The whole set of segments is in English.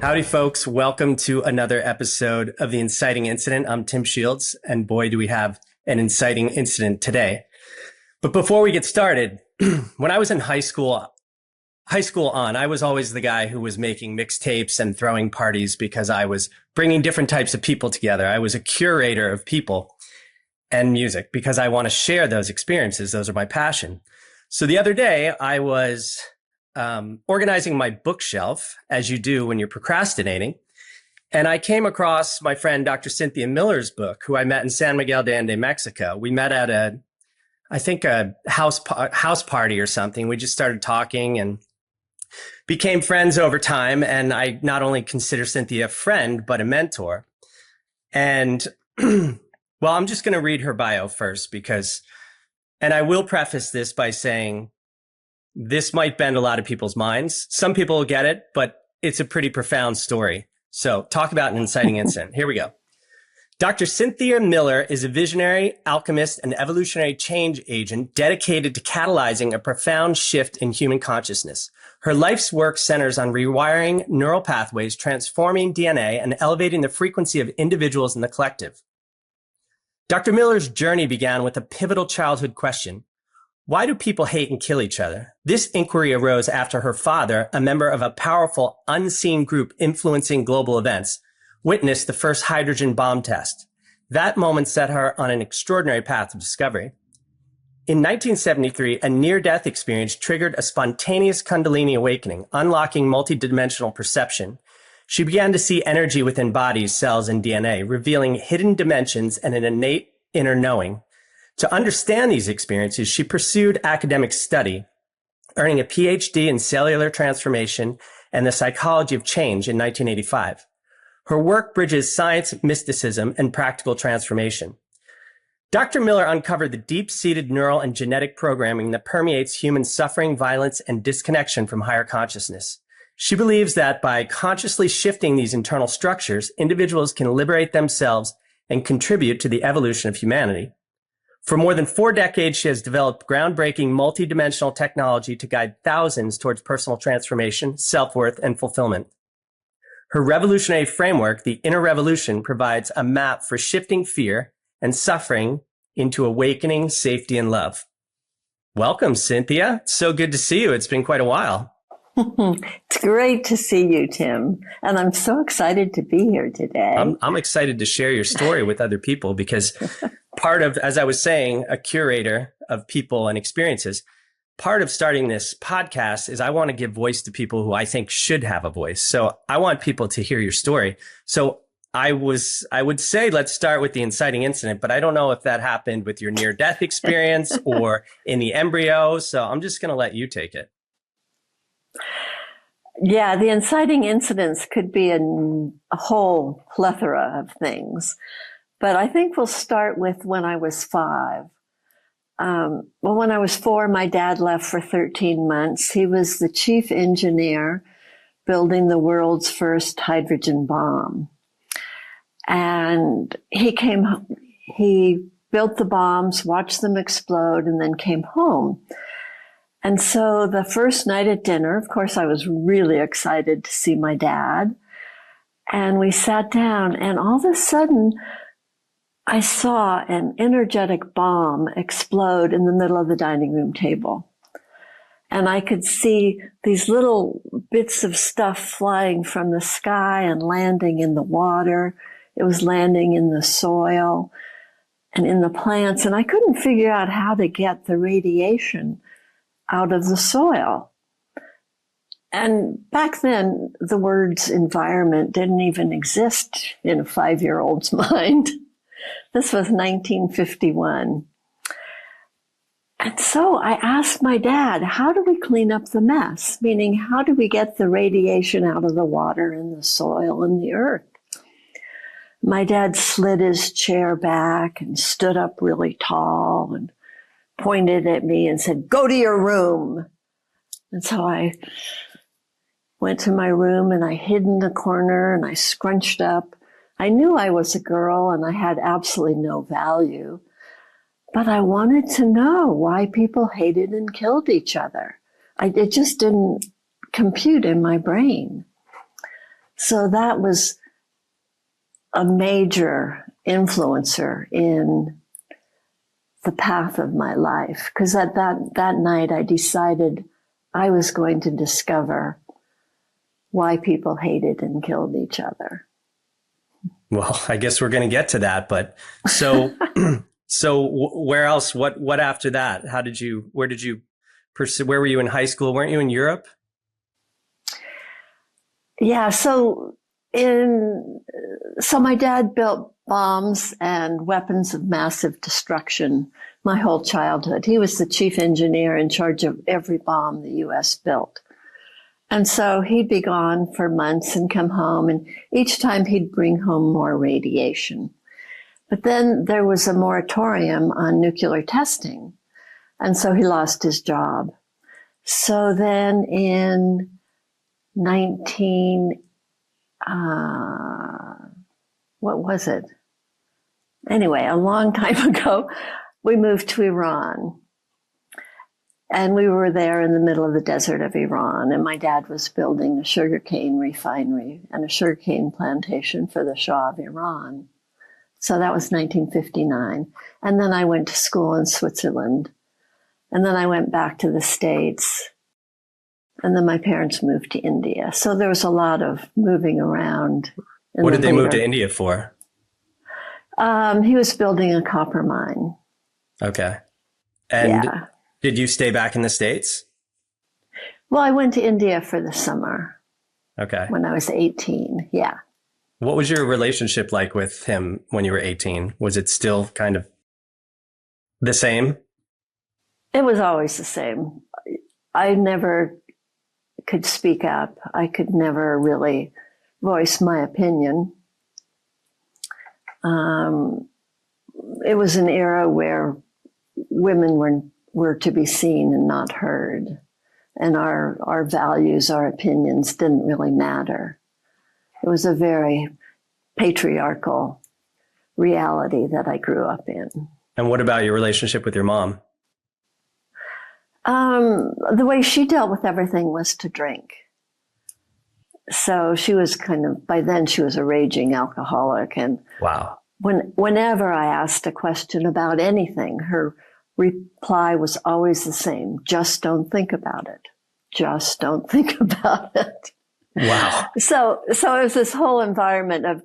Howdy, folks. Welcome to another episode of The Inciting Incident. I'm Tim Shields, and boy, do we have an inciting incident today. But before we get started, when I was in high school on, I was always the guy who was making mixtapes and throwing parties because I was bringing different types of people together. I was a curator of people and music because I want to share those experiences. Those are my passion. So the other day, I was organizing my bookshelf, as you do when you're procrastinating. And I came across my friend, Dr. Cynthia Miller's book, who I met in San Miguel de Allende, Mexico. We met at a house party or something. We just started talking and became friends over time. And I not only consider Cynthia a friend, but a mentor. And well, I'm just going to read her bio first and I will preface this by saying, this might bend a lot of people's minds. Some people will get it, but it's a pretty profound story. So talk about an inciting incident. Here we go. Dr. Cynthia Miller is a visionary, alchemist, and evolutionary change agent dedicated to catalyzing a profound shift in human consciousness. Her life's work centers on rewiring neural pathways, transforming DNA, and elevating the frequency of individuals in the collective. Dr. Miller's journey began with a pivotal childhood question. Why do people hate and kill each other? This inquiry arose after her father, a member of a powerful, unseen group influencing global events, witnessed the first hydrogen bomb test. That moment set her on an extraordinary path of discovery. In 1973, a near-death experience triggered a spontaneous Kundalini awakening, unlocking multidimensional perception. She began to see energy within bodies, cells, and DNA, revealing hidden dimensions and an innate inner knowing. To understand these experiences, she pursued academic study, earning a PhD in cellular transformation and the psychology of change in 1985. Her work bridges science, mysticism, and practical transformation. Dr. Miller uncovered the deep-seated neural and genetic programming that permeates human suffering, violence, and disconnection from higher consciousness. She believes that by consciously shifting these internal structures, individuals can liberate themselves and contribute to the evolution of humanity. For more than 4 decades, she has developed groundbreaking multidimensional technology to guide thousands towards personal transformation, self-worth, and fulfillment. Her revolutionary framework, the Inner Revolution, provides a map for shifting fear and suffering into awakening, safety, and love. Welcome, Cynthia. So good to see you. It's been quite a while. It's great to see you, Tim. And I'm so excited to be here today. I'm excited to share your story with other people because part of, as I was saying, a curator of people and experiences, part of starting this podcast is I want to give voice to people who I think should have a voice. So I want people to hear your story. So I would say, let's start with the inciting incident, but I don't know if that happened with your near-death experience or in the embryo. So I'm just going to let you take it. Yeah, the inciting incidents could be a whole plethora of things. But I think we'll start with when I was 5. When I was 4, my dad left for 13 months. He was the chief engineer building the world's first hydrogen bomb. And he built the bombs, watched them explode, and then came home. And so the first night at dinner, of course, I was really excited to see my dad. And we sat down, and all of a sudden, I saw an energetic bomb explode in the middle of the dining room table. And I could see these little bits of stuff flying from the sky and landing in the water. It was landing in the soil and in the plants. And I couldn't figure out how to get the radiation out of the soil. And back then, the words environment didn't even exist in a 5-year-old's mind. This was 1951. And so I asked my dad, how do we clean up the mess? Meaning, how do we get the radiation out of the water and the soil and the earth? My dad slid his chair back and stood up really tall and pointed at me and said, "Go to your room." And so I went to my room and I hid in the corner and I scrunched up. I knew I was a girl and I had absolutely no value, but I wanted to know why people hated and killed each other. It just didn't compute in my brain. So that was a major influencer in the path of my life. Because at that night, I decided I was going to discover why people hated and killed each other. Well, I guess we're going to get to that, but so, where else, what after that? Where did you pursue, where were you in high school? Weren't you in Europe? Yeah. So my dad built bombs and weapons of massive destruction my whole childhood. He was the chief engineer in charge of every bomb the U.S. built. And so he'd be gone for months and come home, and each time he'd bring home more radiation. But then there was a moratorium on nuclear testing, and so he lost his job. So then in what was it? Anyway, a long time ago, we moved to Iran. And we were there in the middle of the desert of Iran, and my dad was building a sugarcane refinery and a sugarcane plantation for the Shah of Iran. So that was 1959. And then I went to school in Switzerland. And then I went back to the States. And then my parents moved to India. So there was a lot of moving around. What did they move to India for? He was building a copper mine. Okay. And yeah. Did you stay back in the States? Well, I went to India for the summer. Okay. When I was 18, yeah. What was your relationship like with him when you were 18? Was it still kind of the same? It was always the same. I never could speak up. I could never really voice my opinion. It was an era where women were to be seen and not heard. And our values, our opinions didn't really matter. It was a very patriarchal reality that I grew up in. And what about your relationship with your mom? The way she dealt with everything was to drink. So she was by then she was a raging alcoholic. And wow. Whenever I asked a question about anything, her reply was always the same. Just don't think about it. Just don't think about it. Wow. So it was this whole environment of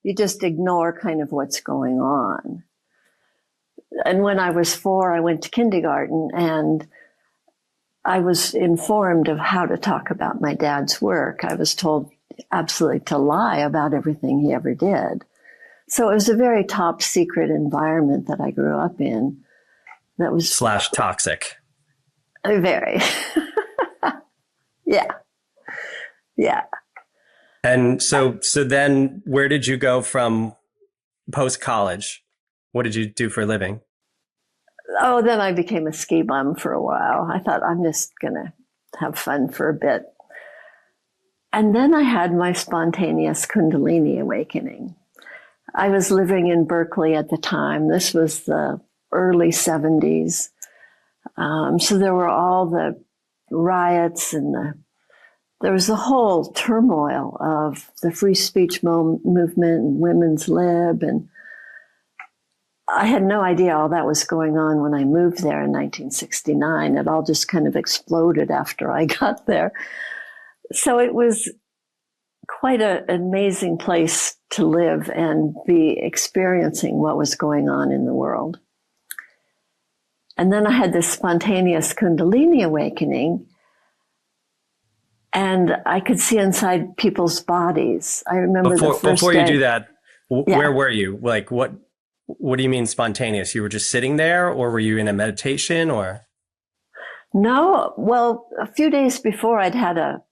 you just ignore kind of what's going on. And when I was 4, I went to kindergarten, and I was informed of how to talk about my dad's work. I was told absolutely to lie about everything he ever did. So it was a very top secret environment that I grew up in. That was / toxic. Very. Yeah. Yeah. And so then where did you go from post-college? What did you do for a living? Oh, then I became a ski bum for a while. I thought I'm just going to have fun for a bit. And then I had my spontaneous Kundalini awakening. I was living in Berkeley at the time. This was the early 70s. So there were all the riots and there was the whole turmoil of the free speech movement and women's lib. And I had no idea all that was going on when I moved there in 1969. It all just kind of exploded after I got there. So it was quite an amazing place to live and be experiencing what was going on in the world. And then I had this spontaneous Kundalini awakening, and I could see inside people's bodies. I remember before you do that, where were you? Like, what do you mean spontaneous? You were just sitting there, or were you in a meditation, or? No, well, a few days before I'd had a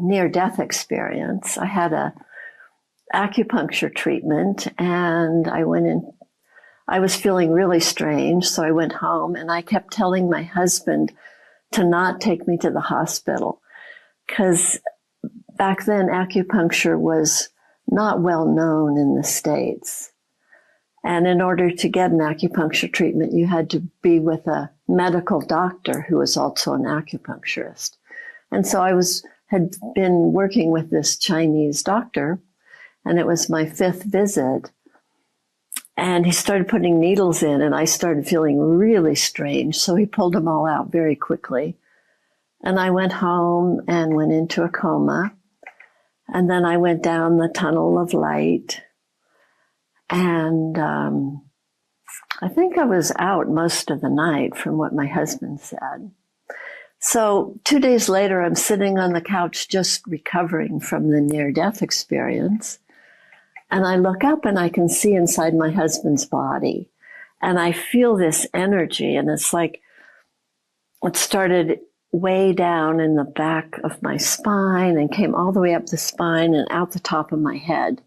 near-death experience. I had a acupuncture treatment, and I went in. I was feeling really strange, so I went home, and I kept telling my husband to not take me to the hospital, because back then acupuncture was not well known in the States. And in order to get an acupuncture treatment, you had to be with a medical doctor who was also an acupuncturist. And so I was had been working with this Chinese doctor, and it was my 5th visit. And he started putting needles in, and I started feeling really strange. So he pulled them all out very quickly. And I went home and went into a coma. And then I went down the tunnel of light. And I think I was out most of the night from what my husband said. So 2 days later, I'm sitting on the couch just recovering from the near-death experience. And I look up and I can see inside my husband's body. And I feel this energy. And it's like it started way down in the back of my spine and came all the way up the spine and out the top of my head.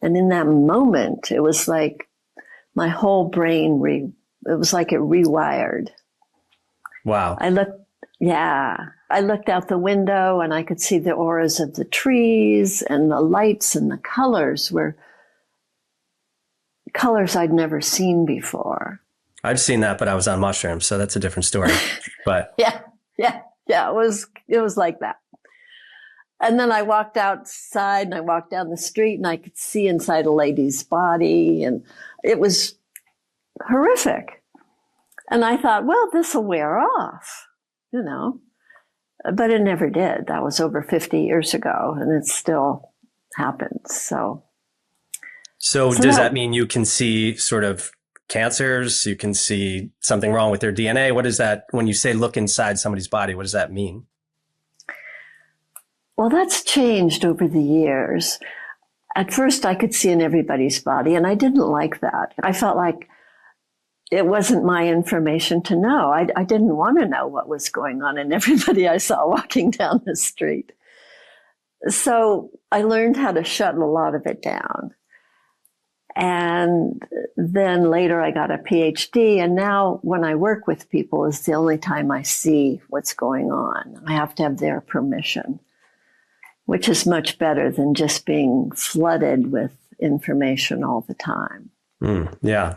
And in that moment, it was like my whole brain, it was like it rewired. Wow. I looked out the window and I could see the auras of the trees, and the lights and the colors were colors I'd never seen before. I've seen that, but I was on mushrooms, so that's a different story. But yeah, it was like that. And then I walked outside and I walked down the street and I could see inside a lady's body, and it was horrific. And I thought, well, this will wear off, but it never did. That was over 50 years ago, and it still happens. So does that mean you can see sort of cancers? You can see something wrong with their DNA? What is that? When you say look inside somebody's body, what does that mean? Well, that's changed over the years. At first, I could see in everybody's body, and I didn't like that. I felt like it wasn't my information to know. I didn't want to know what was going on in everybody I saw walking down the street. So I learned how to shut a lot of it down. And then later I got a PhD, and now when I work with people is the only time I see what's going on. I have to have their permission, which is much better than just being flooded with information all the time. Yeah.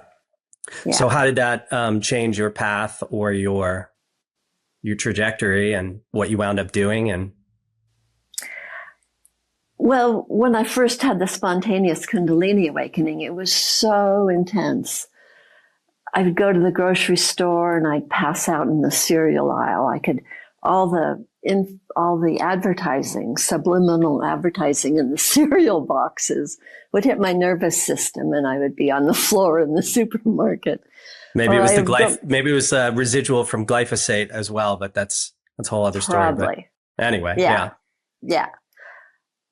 So how did that change your path or your trajectory and what you wound up doing? And well, when I first had the spontaneous Kundalini awakening, it was so intense. I would go to the grocery store and I'd pass out in the cereal aisle. All the advertising, subliminal advertising in the cereal boxes would hit my nervous system, and I would be on the floor in the supermarket. Maybe it was residual from glyphosate as well, but that's a whole other story. Probably. But anyway, yeah.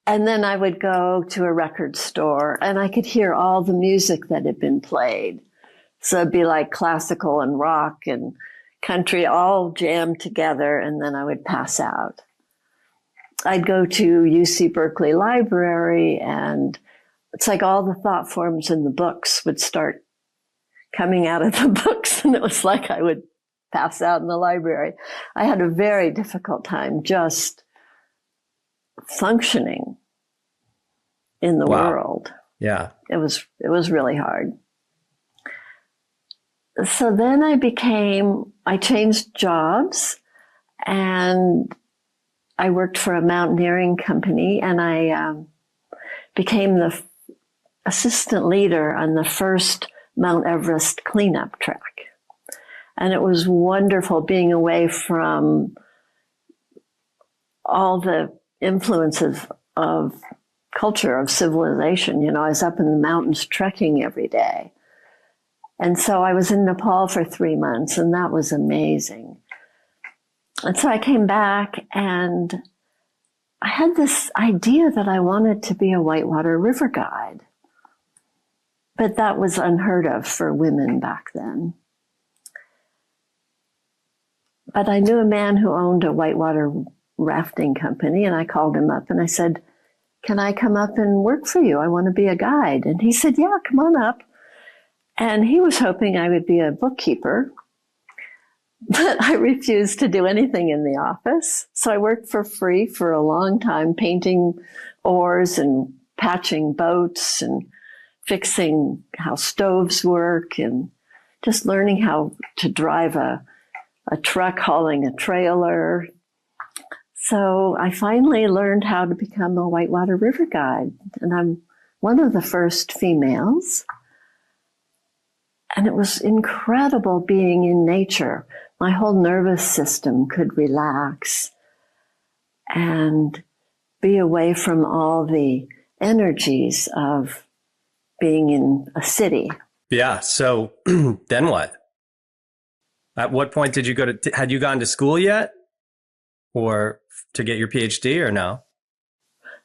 And then I would go to a record store and I could hear all the music that had been played. So it'd be like classical and rock and country all jammed together, and then I would pass out. I'd go to UC Berkeley Library, and it's like all the thought forms in the books would start coming out of the books, and it was like I would pass out in the library. I had a very difficult time just functioning in the world. Yeah. It was really hard. So then I changed jobs, and I worked for a mountaineering company, and I became the assistant leader on the first Mount Everest cleanup track. And it was wonderful being away from all the influences of culture, of civilization. I was up in the mountains trekking every day. And so I was in Nepal for 3 months, and that was amazing. And so I came back, and I had this idea that I wanted to be a whitewater river guide. But that was unheard of for women back then. But I knew a man who owned a whitewater rafting company, and I called him up and I said, "Can I come up and work for you? I want to be a guide." And he said, "Yeah, come on up." And he was hoping I would be a bookkeeper, but I refused to do anything in the office. So I worked for free for a long time, painting oars and patching boats and fixing how stoves work and just learning how to drive a truck hauling a trailer. So I finally learned how to become a whitewater river guide. And I'm one of the first females. And it was incredible being in nature. My whole nervous system could relax and be away from all the energies of being in a city. Yeah. So then what? At what point did you had you gone to school yet or to get your PhD or no?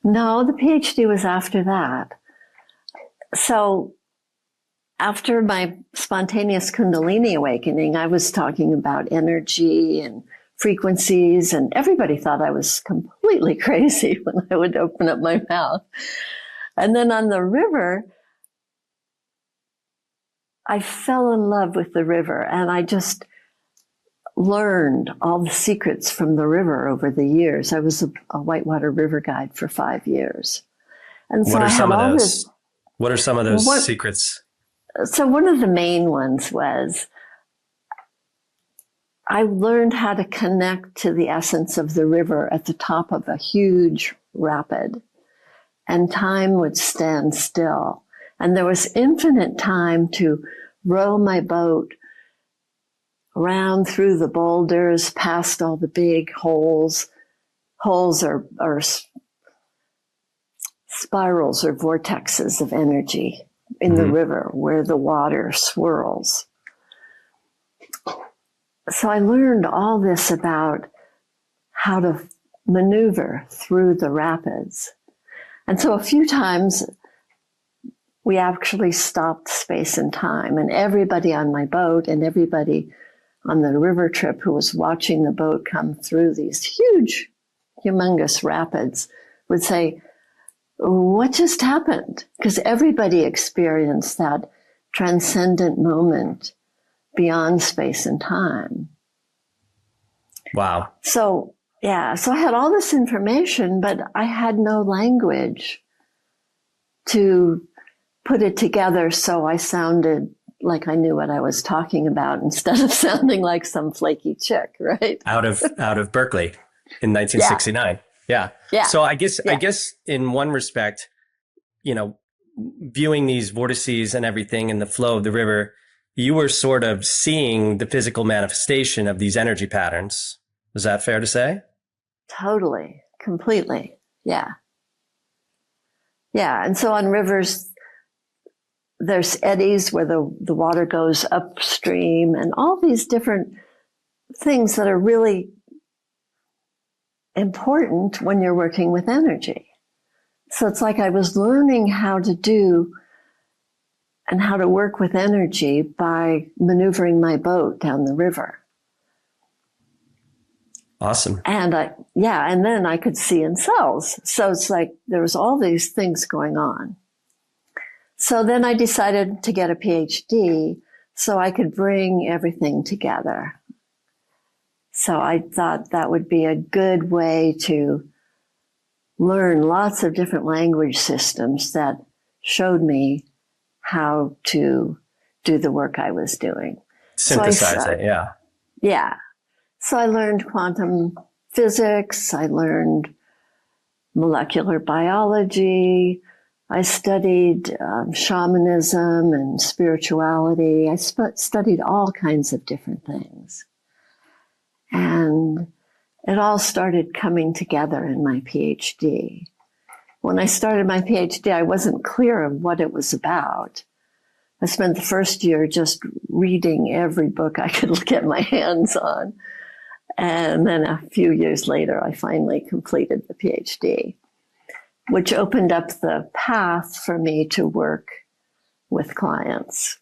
No, the PhD was after that. So after my spontaneous Kundalini awakening, I was talking about energy and frequencies, and everybody thought I was completely crazy when I would open up my mouth. And then on the river, I fell in love with the river, and I just learned all the secrets from the river over the years. I was a whitewater river guide for 5 years. And so What are I some had of all those? this. What are some of those secrets? So one of the main ones was I learned how to connect to the essence of the river at the top of a huge rapid, and time would stand still. And there was infinite time to row my boat around through the boulders, past all the big holes. Holes are spirals or vortexes of energy in the river where the water swirls. So I learned all this about how to maneuver through the rapids. And so a few times we actually stopped space and time, and everybody on my boat and everybody on the river trip who was watching the boat come through these huge, humongous rapids would say, "What just happened?" Because everybody experienced that transcendent moment beyond space and time. Wow. So I had all this information, but I had no language to put it together so I sounded like I knew what I was talking about instead of sounding like some flaky chick, right? Out of Berkeley in 1969. Yeah. So I guess in one respect, viewing these vortices and everything in the flow of the river, you were sort of seeing the physical manifestation of these energy patterns. Is that fair to say? Totally. Completely. Yeah. Yeah. And so on rivers, there's eddies where the water goes upstream and all these different things that are really important when you're working with energy. So it's like I was learning how to do and how to work with energy by maneuvering my boat down the river. Awesome. And and then I could see in cells. So it's like there was all these things going on. So then I decided to get a PhD so I could bring everything together. So I thought that would be a good way to learn lots of different language systems that showed me how to do the work I was doing. Synthesize it, yeah. Yeah. So I learned quantum physics. I learned molecular biology. I studied shamanism and spirituality. I studied all kinds of different things. And it all started coming together in my PhD. When I started my PhD, I wasn't clear of what it was about. I spent the first year just reading every book I could get my hands on. And then a few years later, I finally completed the PhD, which opened up the path for me to work with clients.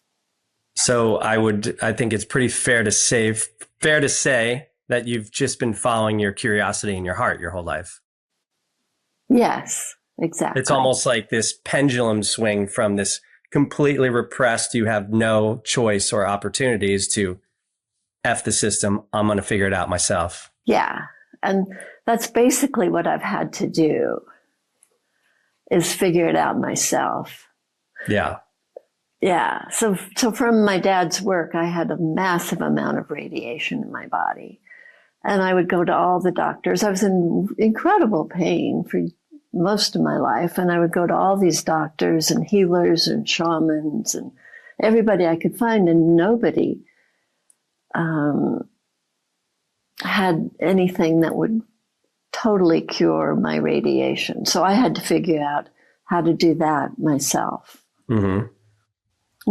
So I think it's pretty fair to say that you've just been following your curiosity in your heart your whole life. Yes, exactly. It's almost like this pendulum swing from this completely repressed, you have no choice or opportunities to F the system. I'm going to figure it out myself. Yeah. And that's basically what I've had to do is figure it out myself. Yeah. Yeah. So from my dad's work, I had a massive amount of radiation in my body. And I would go to all the doctors. I was in incredible pain for most of my life. And I would go to all these doctors and healers and shamans and everybody I could find. And nobody had anything that would totally cure my radiation. So I had to figure out how to do that myself. Mm-hmm.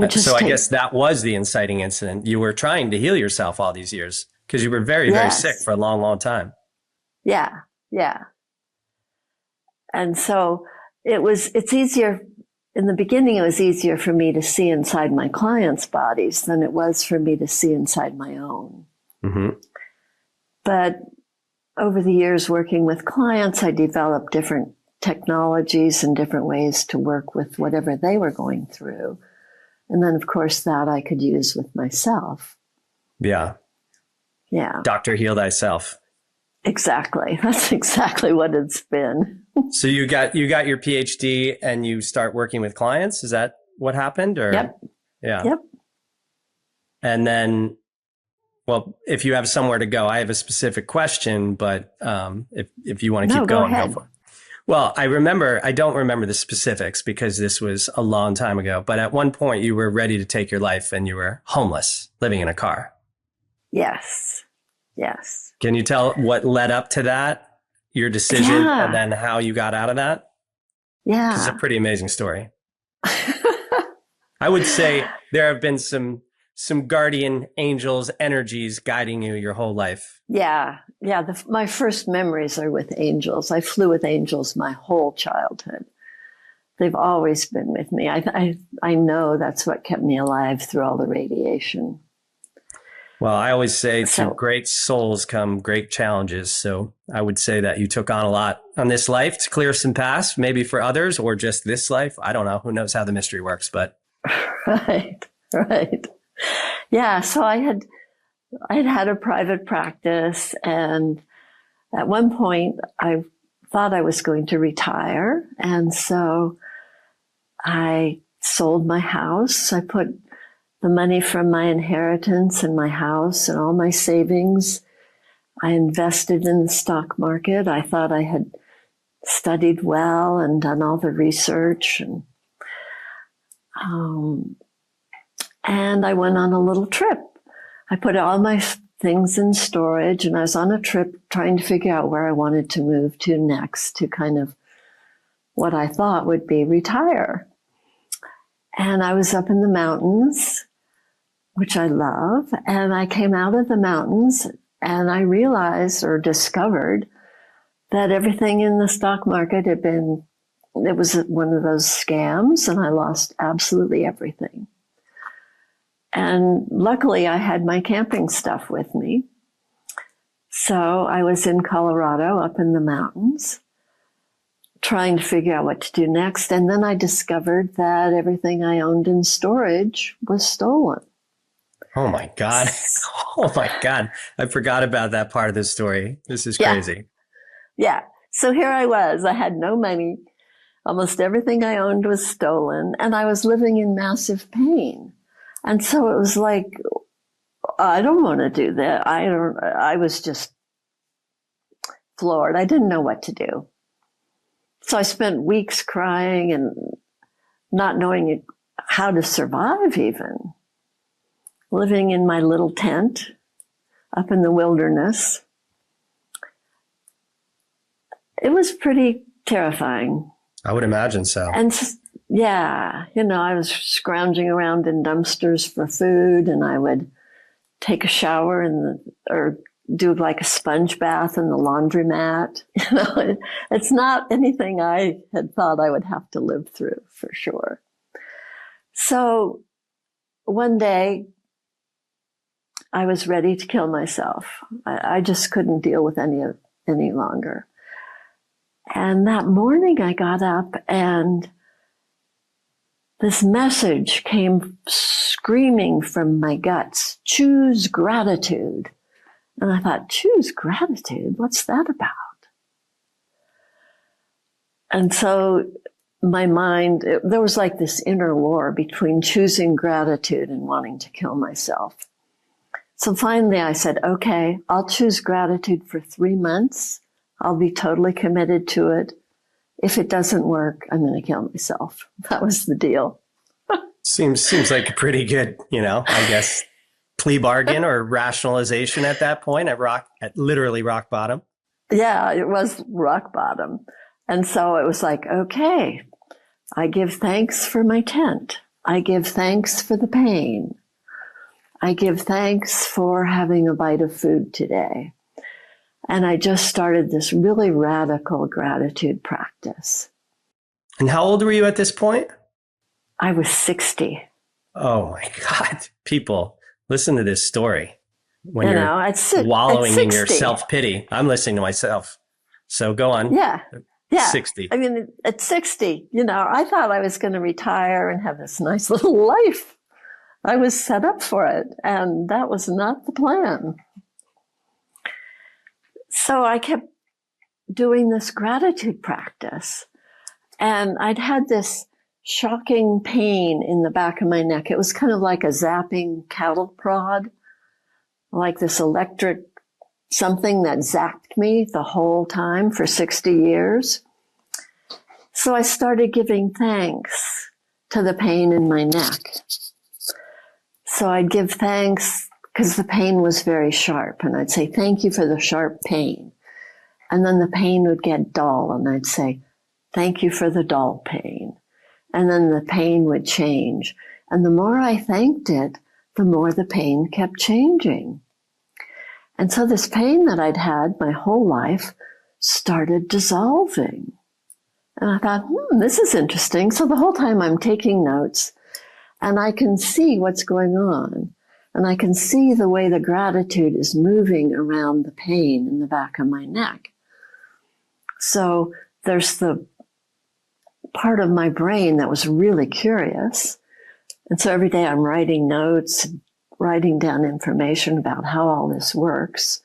So I guess that was the inciting incident. You were trying to heal yourself all these years because you were very, very sick for a long, long time. Yeah. Yeah. And so it's easier in the beginning. It was easier for me to see inside my clients' bodies than it was for me to see inside my own. Mm-hmm. But over the years working with clients, I developed different technologies and different ways to work with whatever they were going through. And then, of course, that I could use with myself. Yeah. Yeah. Doctor, heal thyself. Exactly. That's exactly what it's been. So you got your PhD and you start working with clients. Is that what happened? Or Yep. Yeah. Yep. And then, well, if you have somewhere to go, I have a specific question, but if you want to keep going, go for it. Well, I don't remember the specifics because this was a long time ago, but at one point you were ready to take your life and you were homeless, living in a car. Yes. Yes. Can you tell what led up to that, your decision, and then how you got out of that? Yeah. It's a pretty amazing story. I would say there have been some guardian angels energies guiding you your whole life. Yeah. Yeah. My first memories are with angels. I flew with angels my whole childhood. They've always been with me. I know that's what kept me alive through all the radiation. Well, I always say to great souls come great challenges. So I would say that you took on a lot on this life to clear some paths, maybe for others or just this life. I don't know. Who knows how the mystery works, but. Right. Yeah. So I'd had a private practice, and at one point I thought I was going to retire. And so I sold my house. I put the money from my inheritance and my house and all my savings. I invested in the stock market. I thought I had studied well and done all the research. And I went on a little trip. I put all my things in storage, and I was on a trip trying to figure out where I wanted to move to next to kind of what I thought would be retire. And I was up in the mountains, which I love. And I came out of the mountains and I realized or discovered that everything in the stock market it was one of those scams, and I lost absolutely everything. And luckily I had my camping stuff with me. So I was in Colorado up in the mountains trying to figure out what to do next. And then I discovered that everything I owned in storage was stolen. Oh my God. Oh my God. I forgot about that part of the story. This is crazy. Yeah. So here I was. I had no money. Almost everything I owned was stolen, and I was living in massive pain. And so it was like, I don't want to do that. I was just floored. I didn't know what to do. So I spent weeks crying and not knowing how to survive even. Living in my little tent up in the wilderness. It was pretty terrifying. I would imagine so. And yeah, I was scrounging around in dumpsters for food, and I would take a shower or do like a sponge bath in the laundromat. It's not anything I had thought I would have to live through, for sure. So one day I was ready to kill myself. I just couldn't deal with any longer. And that morning I got up and this message came screaming from my guts, choose gratitude. And I thought, choose gratitude? What's that about? And so my mind, there was like this inner war between choosing gratitude and wanting to kill myself. So finally I said, okay, I'll choose gratitude for 3 months. I'll be totally committed to it. If it doesn't work, I'm going to kill myself. That was the deal. Seems like a pretty good, I guess, plea bargain or rationalization at that point at literally rock bottom. Yeah, it was rock bottom. And so it was like, okay, I give thanks for my tent. I give thanks for the pain. I give thanks for having a bite of food today. And I just started this really radical gratitude practice. And how old were you at this point? I was 60. Oh my God. People, listen to this story. When you're wallowing in your self-pity. I'm listening to myself. So go on. Yeah. 60. I mean, at 60, I thought I was going to retire and have this nice little life. I was set up for it, and that was not the plan. So I kept doing this gratitude practice, and I'd had this shocking pain in the back of my neck. It was kind of like a zapping cattle prod, like this electric something that zapped me the whole time for 60 years. So I started giving thanks to the pain in my neck. So I'd give thanks because the pain was very sharp, and I'd say, thank you for the sharp pain. And then the pain would get dull, and I'd say, thank you for the dull pain. And then the pain would change. And the more I thanked it, the more the pain kept changing. And so this pain that I'd had my whole life started dissolving. And I thought, this is interesting. So the whole time I'm taking notes, and I can see what's going on. And I can see the way the gratitude is moving around the pain in the back of my neck. So there's the part of my brain that was really curious. And so every day I'm writing notes, writing down information about how all this works.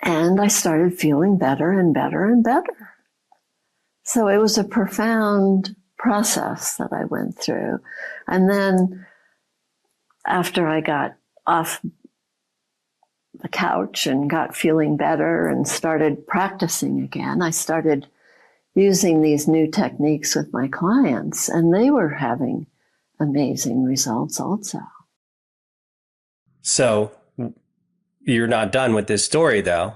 And I started feeling better and better and better. So it was a profound process that I went through. And then after I got off the couch and got feeling better and started practicing again, I started using these new techniques with my clients, and they were having amazing results also. So you're not done with this story, though.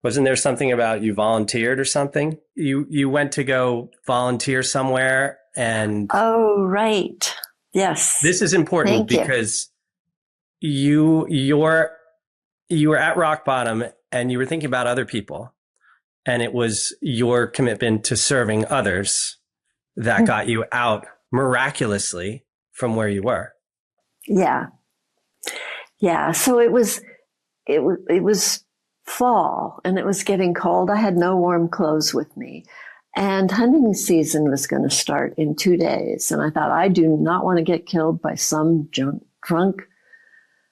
Wasn't there something about you volunteered or something? You went to go volunteer somewhere and... Oh, right. Yes. This is important because you were at rock bottom and you were thinking about other people. And it was your commitment to serving others that got you out miraculously from where you were. Yeah. Yeah. So it was fall and it was getting cold. I had no warm clothes with me. And hunting season was going to start in 2 days. And I thought, I do not want to get killed by some drunk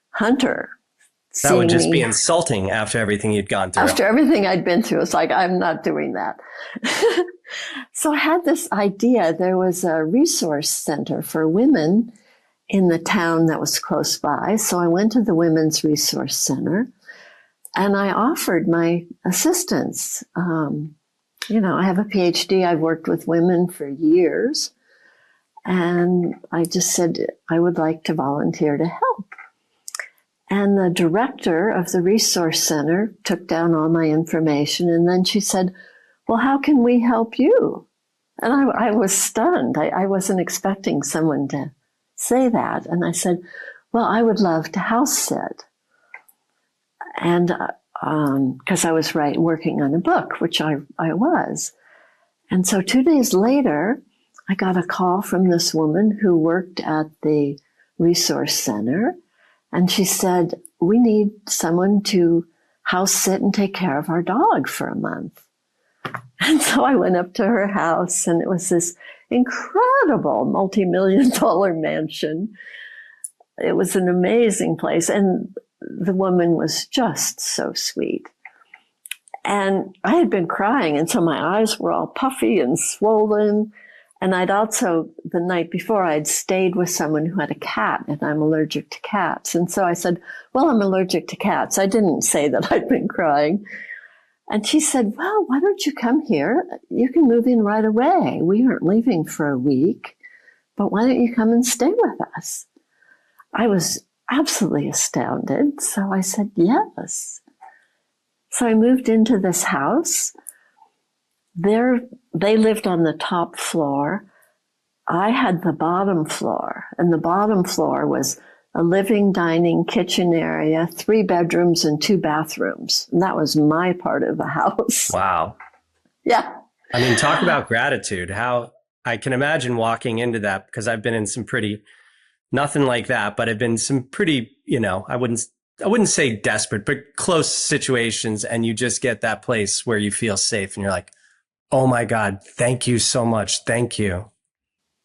hunter. That would just be insulting after everything you'd gone through. After everything I'd been through, it's like, I'm not doing that. So I had this idea. There was a resource center for women in the town that was close by. So I went to the Women's Resource Center and I offered my assistance. I have a PhD. I've worked with women for years. And I just said, I would like to volunteer to help. And the director of the resource center took down all my information. And then she said, well, how can we help you? And I was stunned. I wasn't expecting someone to say that. And I said, well, I would love to house sit. And because I was working on a book, which I was. And so 2 days later, I got a call from this woman who worked at the resource center. And she said, we need someone to house sit and take care of our dog for a month. And so I went up to her house, and it was this incredible multi-million-dollar mansion. It was an amazing place. And the woman was just so sweet. And I had been crying, and so my eyes were all puffy and swollen. And I'd also, the night before, I'd stayed with someone who had a cat, and I'm allergic to cats. And so I said, well, I'm allergic to cats. I didn't say that I'd been crying. And she said, well, why don't you come here? You can move in right away. We aren't leaving for a week, but why don't you come and stay with us? I was absolutely astounded. So I said, yes. So I moved into this house. They lived on the top floor. I had the bottom floor, and the bottom floor was a living, dining, kitchen area, 3 bedrooms and 2 bathrooms. And that was my part of the house. Wow. Yeah. I mean, talk about gratitude. How I can imagine walking into that, because I've been in some pretty, nothing like that, but I've been some pretty, I wouldn't say desperate, but close situations. And you just get that place where you feel safe and you're like, oh my God, thank you so much. Thank you.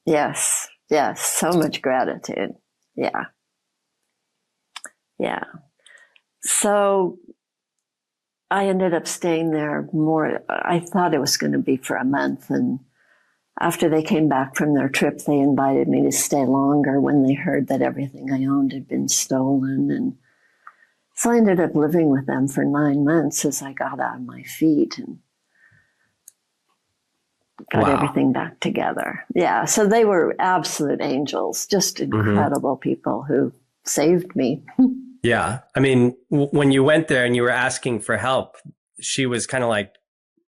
Yes. Yes. So much gratitude. Yeah. Yeah. So I ended up staying there more. I thought it was going to be for a month. And after they came back from their trip, they invited me to stay longer when they heard that everything I owned had been stolen. And so I ended up living with them for 9 months as I got on my feet and got everything back together. Yeah. So they were absolute angels, just incredible people who saved me. Yeah. I mean, when you went there and you were asking for help, she was kind of like,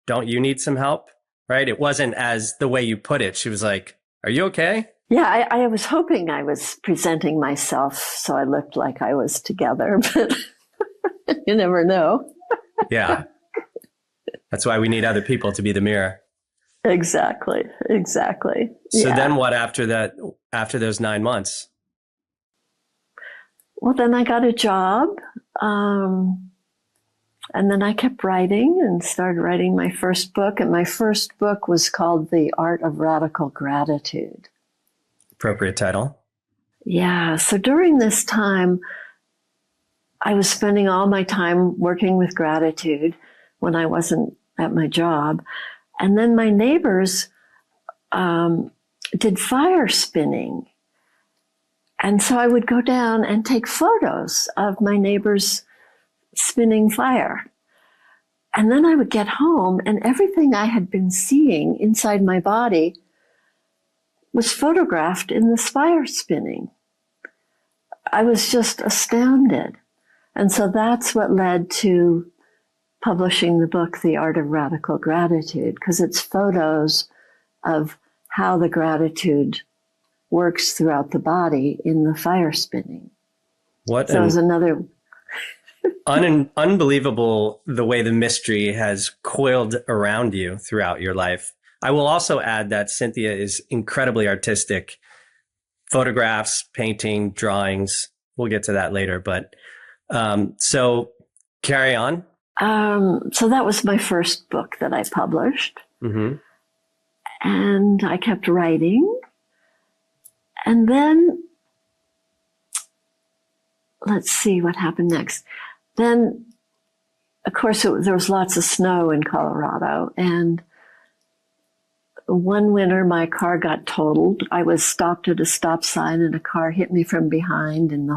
don't you need some help? Right? It wasn't as the way you put it. She was like, are you okay? Yeah. I was hoping I was presenting myself so I looked like I was together, but you never know. Yeah. That's why we need other people to be the mirror. Exactly. So then what after that, after those 9 months? Well, then I got a job. And then I kept writing and started writing my first book. And my first book was called The Art of Radical Gratitude. Appropriate title. Yeah. So during this time, I was spending all my time working with gratitude when I wasn't at my job. And then my neighbors did fire spinning. And so I would go down and take photos of my neighbors spinning fire. And then I would get home and everything I had been seeing inside my body was photographed in this fire spinning. I was just astounded. And so that's what led to publishing the book, The Art of Radical Gratitude, because it's photos of how the gratitude works throughout the body in the fire spinning. What so it was another unbelievable the way the mystery has coiled around you throughout your life. I will also add that Cynthia is incredibly artistic. Photographs, painting, drawings. We'll get to that later, but so carry on. So that was my first book that I published. Mm-hmm. And I kept writing. And then, let's see what happened next. Then, of course, there was lots of snow in Colorado. And one winter, my car got totaled. I was stopped at a stop sign and a car hit me from behind, and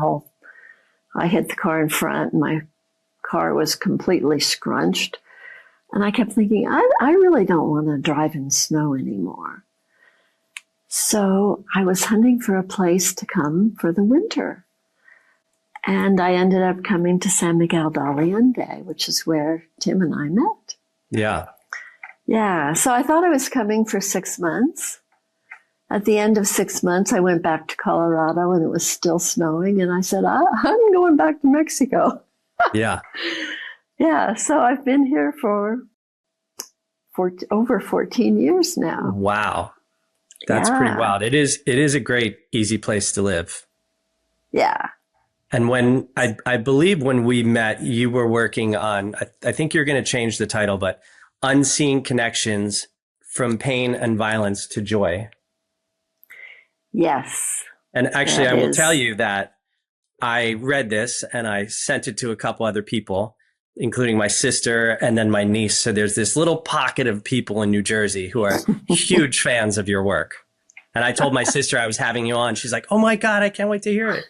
I hit the car in front, and my car was completely scrunched. And I kept thinking, I really don't want to drive in snow anymore. So I was hunting for a place to come for the winter. And I ended up coming to San Miguel de Allende, which is where Tim and I met. Yeah. Yeah. So I thought I was coming for 6 months. At the end of 6 months, I went back to Colorado and it was still snowing. And I said, I'm going back to Mexico. Yeah. Yeah. So I've been here for over 14 years now. Wow. That's pretty wild. It is a great, easy place to live. Yeah. And when I believe when we met, you were working on, I think you're going to change the title, but Unseen Connections from Pain and Violence to Joy. Yes. And actually, I will tell you that I read this and I sent it to a couple other people. including my sister and then my niece. So there's this little pocket of people in New Jersey who are huge fans of your work. And I told my sister I was having you on. She's like, "Oh my God, I can't wait to hear it."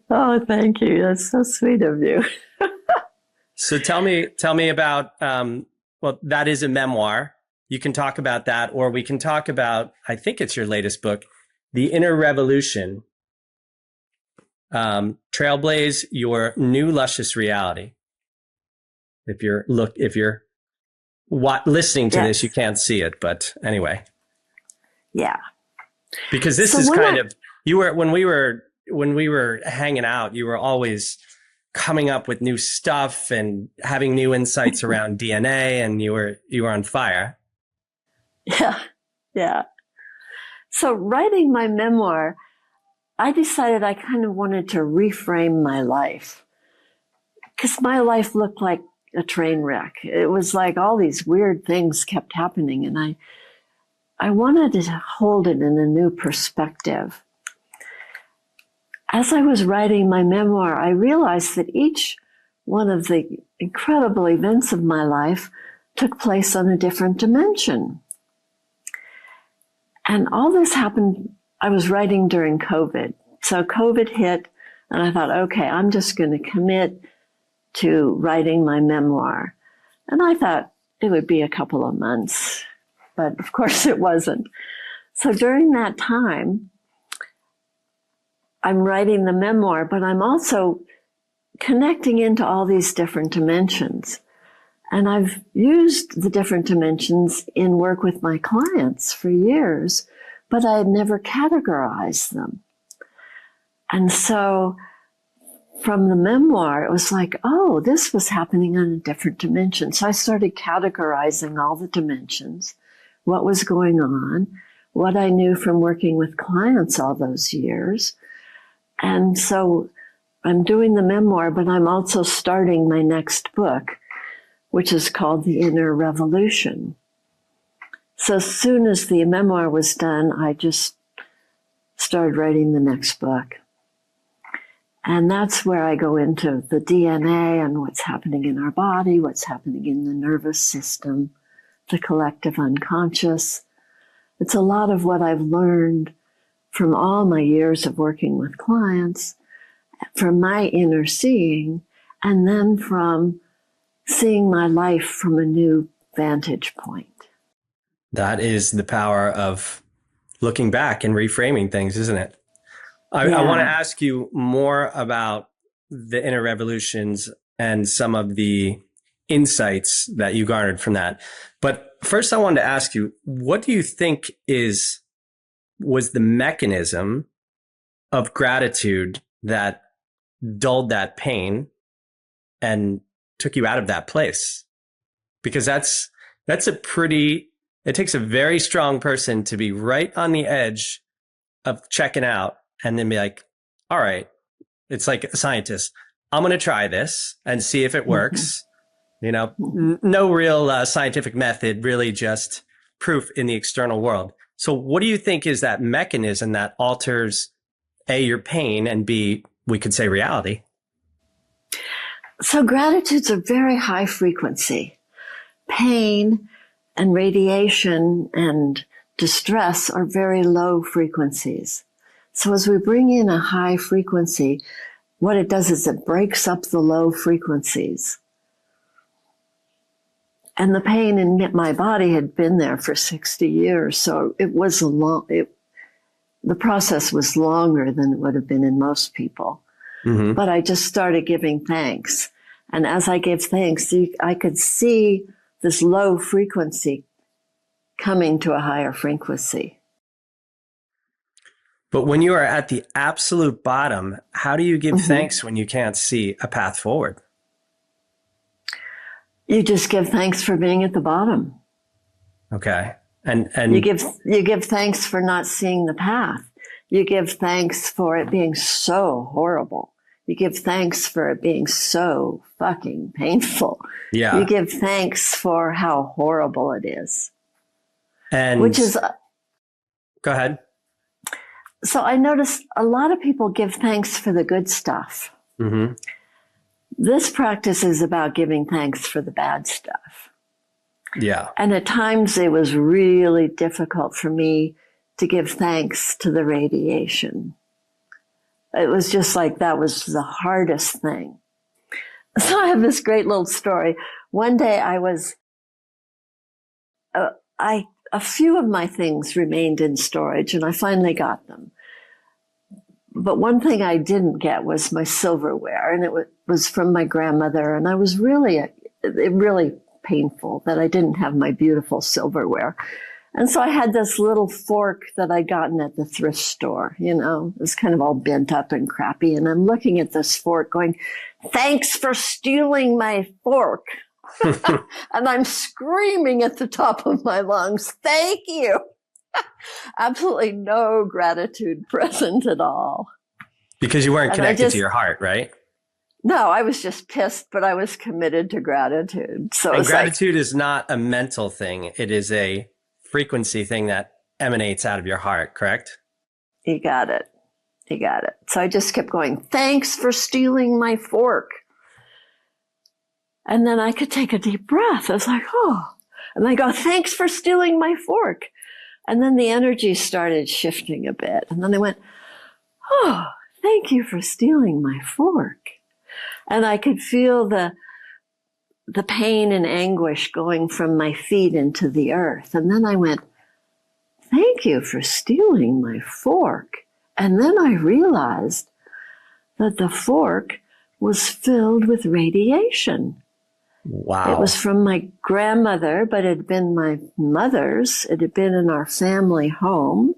Oh, thank you. That's so sweet of you. So tell me about, well, that is a memoir. You can talk about that, or we can talk about, I think it's your latest book, The Inner Revolution, Trailblaze Your New Luscious Reality. If you're listening to this, you can't see it, but anyway. Yeah. Because this is kind of, when we were hanging out, you were always coming up with new stuff and having new insights around DNA, and you were on fire. Yeah. Yeah. So writing my memoir, I decided I kind of wanted to reframe my life, because my life looked like a train wreck. It was like all these weird things kept happening, and I wanted to hold it in a new perspective. As I was writing my memoir, I realized that each one of the incredible events of my life took place on a different dimension. And all this happened, I was writing during COVID. So COVID hit, and I thought, okay, I'm just going to commit to writing my memoir. And I thought it would be a couple of months, but of course it wasn't. So during that time, I'm writing the memoir, but I'm also connecting into all these different dimensions. And I've used the different dimensions in work with my clients for years, but I had never categorized them. And so from the memoir, it was like, oh, this was happening on a different dimension. So I started categorizing all the dimensions, what was going on, what I knew from working with clients all those years. And so I'm doing the memoir, but I'm also starting my next book, which is called The Inner Revolution. So as soon as the memoir was done, I just started writing the next book. And that's where I go into the DNA and what's happening in our body, what's happening in the nervous system, the collective unconscious. It's a lot of what I've learned from all my years of working with clients, from my inner seeing, and then from seeing my life from a new vantage point. That is the power of looking back and reframing things, isn't it? I want to ask you more about the inner revolutions and some of the insights that you garnered from that. But first, I wanted to ask you, what do you think was the mechanism of gratitude that dulled that pain and took you out of that place? Because it takes a very strong person to be right on the edge of checking out and then be like, all right, it's like a scientist. I'm going to try this and see if it works. No real scientific method, really just proof in the external world. So what do you think is that mechanism that alters A, your pain, and B, we could say reality? So gratitude's a very high frequency. Pain and radiation and distress are very low frequencies. So as we bring in a high frequency, what it does is it breaks up the low frequencies. And the pain in my body had been there for 60 years. So it was the process was longer than it would have been in most people. Mm-hmm. But I just started giving thanks. And as I gave thanks, I could see this low frequency coming to a higher frequency. But when you are at the absolute bottom, how do you give thanks when you can't see a path forward? You just give thanks for being at the bottom. Okay. And you give thanks for not seeing the path. You give thanks for it being so horrible. You give thanks for it being so fucking painful. Yeah. You give thanks for how horrible it is. And which is go ahead. So I noticed a lot of people give thanks for the good stuff. Mm-hmm. This practice is about giving thanks for the bad stuff. Yeah. And at times it was really difficult for me to give thanks to the radiation. It was just like that was the hardest thing. So I have this great little story. One day I was, a few of my things remained in storage and I finally got them. But one thing I didn't get was my silverware, and it was from my grandmother, and I was really painful that I didn't have my beautiful silverware. And so I had this little fork that I'd gotten at the thrift store, it was kind of all bent up and crappy. And I'm looking at this fork going, thanks for stealing my fork. And I'm screaming at the top of my lungs, thank you. Absolutely no gratitude present at all. Because you weren't connected to your heart, right? No, I was just pissed, but I was committed to gratitude. So and gratitude is not a mental thing. It is a frequency thing that emanates out of your heart, correct? You got it. You got it. So I just kept going, thanks for stealing my fork. And then I could take a deep breath. I was like, oh. And I go, thanks for stealing my fork. And then the energy started shifting a bit. And then I went, oh, thank you for stealing my fork. And I could feel the pain and anguish going from my feet into the earth. And then I went, thank you for stealing my fork. And then I realized that the fork was filled with radiation. Wow. It was from my grandmother, but it had been my mother's. It had been in our family home.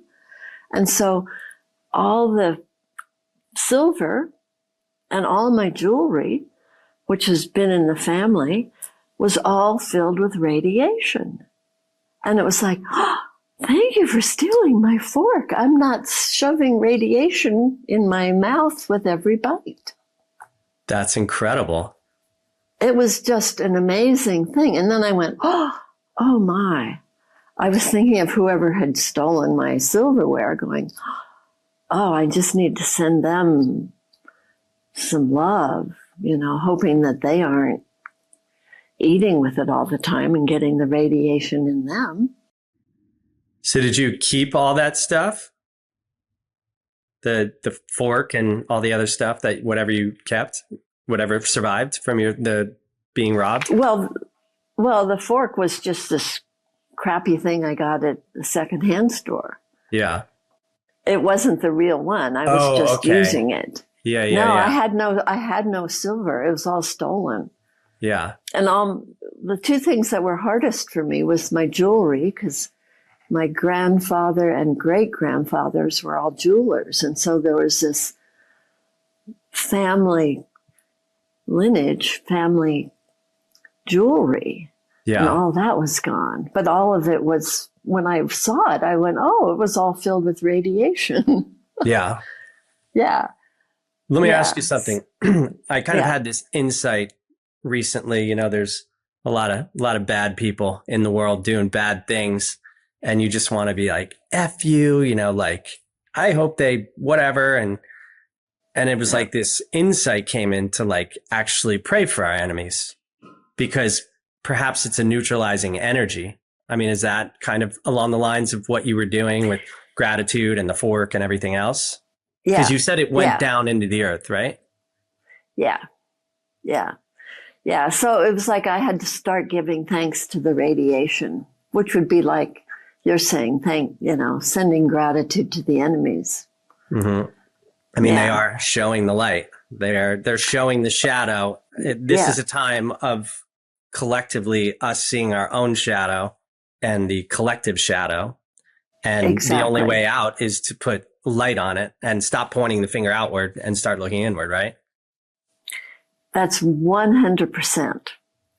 And so all the silver and all my jewelry, which has been in the family, was all filled with radiation. And it was like, oh, thank you for stealing my fork. I'm not shoving radiation in my mouth with every bite. That's incredible. It was just an amazing thing. And then I went, oh my. I was thinking of whoever had stolen my silverware going, oh, I just need to send them some love, hoping that they aren't eating with it all the time and getting the radiation in them. So did you keep all that stuff? The fork and all the other stuff that whatever you kept? Whatever survived from the being robbed? Well, the fork was just this crappy thing I got at the secondhand store. Yeah. It wasn't the real one. I was just using it. Yeah. I had no silver. It was all stolen. Yeah. And the two things that were hardest for me was my jewelry, because my grandfather and great-grandfathers were all jewelers. And so there was this family lineage, family jewelry, and all that was gone. But all of it was, when I saw it, I went, oh, it was all filled with radiation. Yeah. Yeah. Let me ask you something. I kind of had this insight recently. There's a lot of bad people in the world doing bad things, and you just want to be like, F you, like, I hope they whatever. And it was like this insight came in to like actually pray for our enemies, because perhaps it's a neutralizing energy. I mean, is that kind of along the lines of what you were doing with gratitude and the fork and everything else? Yeah. Because you said it went down into the earth, right? Yeah. So it was like I had to start giving thanks to the radiation, which would be like you're saying, sending gratitude to the enemies. Mm-hmm. I mean, they are showing the light. They're showing the shadow. This is a time of collectively us seeing our own shadow and the collective shadow. And the only way out is to put light on it and stop pointing the finger outward and start looking inward, right? That's 100%.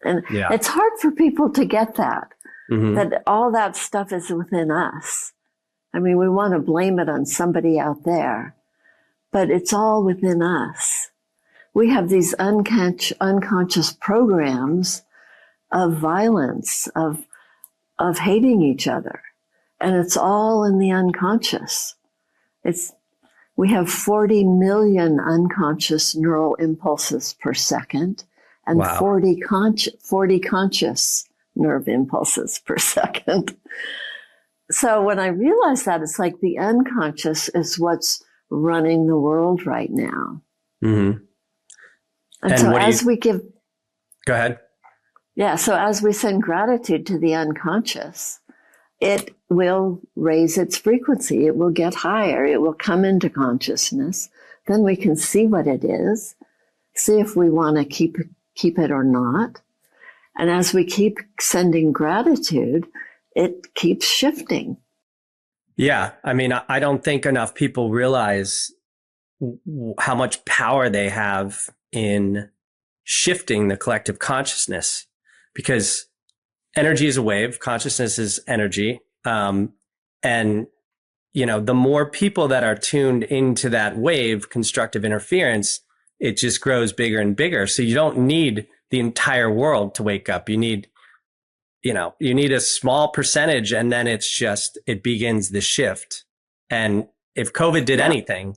And it's hard for people to get that, that all that stuff is within us. I mean, we want to blame it on somebody out there, but it's all within us. We have these unconscious programs of violence, of hating each other. And it's all in the unconscious. We have 40 million unconscious neural impulses per second and Wow. 40 conscious nerve impulses per second. So when I realized that, it's like the unconscious is what's running the world right now. Mm-hmm. And so as we give... Go ahead. Yeah, so as we send gratitude to the unconscious, it will raise its frequency. It will get higher. It will come into consciousness. Then we can see what it is, see if we want to keep it or not. And as we keep sending gratitude, it keeps shifting. Yeah. I mean, I don't think enough people realize how much power they have in shifting the collective consciousness, because energy is a wave, consciousness is energy. And, the more people that are tuned into that wave, constructive interference, it just grows bigger and bigger. So you don't need the entire world to wake up. You need a small percentage, and then it begins the shift. And if COVID did anything,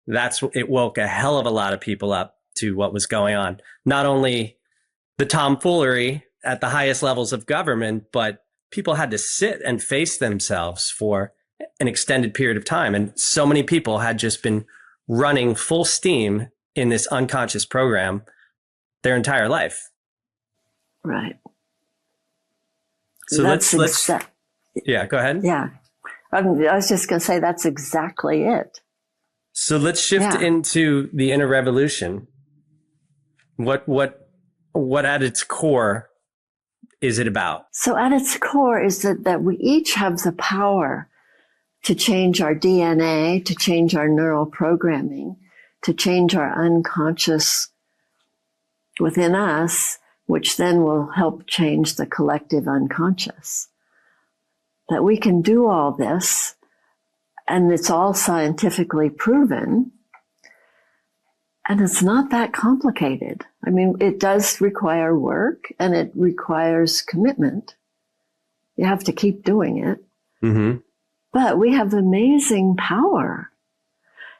it woke a hell of a lot of people up to what was going on. Not only the tomfoolery at the highest levels of government, but people had to sit and face themselves for an extended period of time. And so many people had just been running full steam in this unconscious program their entire life. Right. So let's yeah, go ahead. Yeah. I was just going to say that's exactly it. So let's shift into the inner revolution. What at its core is it about? So at its core is that we each have the power to change our DNA, to change our neural programming, to change our unconscious within us, which then will help change the collective unconscious. That we can do all this, and it's all scientifically proven, and it's not that complicated. I mean, it does require work, and it requires commitment. You have to keep doing it. Mm-hmm. But we have amazing power.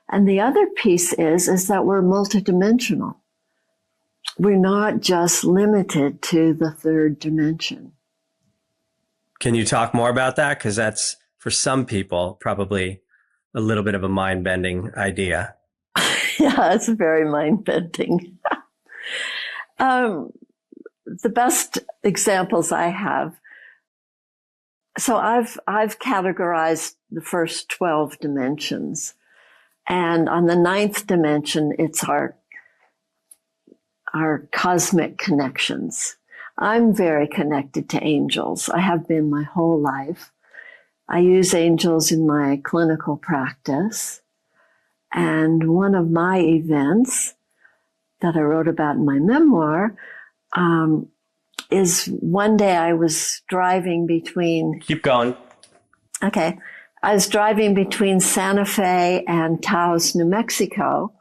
And the other piece is that we're multidimensional. We're not just limited to the third dimension. Can you talk more about that? Because that's, for some people, probably a little bit of a mind-bending idea. Yeah, it's very mind-bending. The best examples I have. So I've categorized the first 12 dimensions. And on the 9th dimension, it's our cosmic connections. I'm very connected to angels. I have been my whole life. I use angels in my clinical practice. And one of my events that I wrote about in my memoir is one day I was driving between... Keep going. Okay. I was driving between Santa Fe and Taos, New Mexico,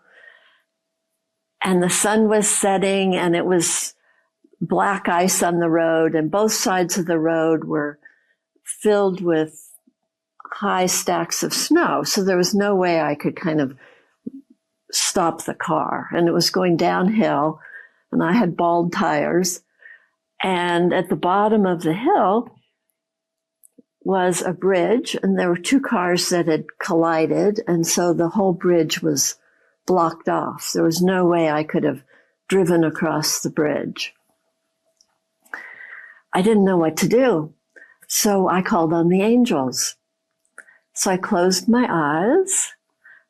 and the sun was setting, and it was black ice on the road, and both sides of the road were filled with high stacks of snow. So there was no way I could kind of stop the car, and it was going downhill, and I had bald tires. And at the bottom of the hill was a bridge, and there were two cars that had collided, and so the whole bridge was blocked off. There was no way I could have driven across the bridge. I didn't know what to do, so I called on the angels. So I closed my eyes.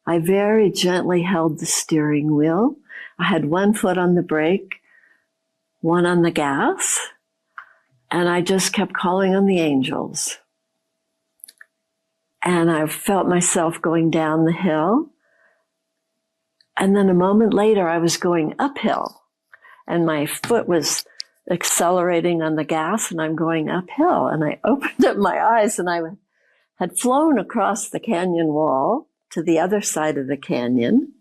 I very gently held the steering wheel. I had one foot on the brake, one on the gas, and I just kept calling on the angels. And I felt myself going down the hill. And then a moment later, I was going uphill, and my foot was accelerating on the gas, and I'm going uphill. And I opened up my eyes, and I had flown across the canyon wall to the other side of the canyon.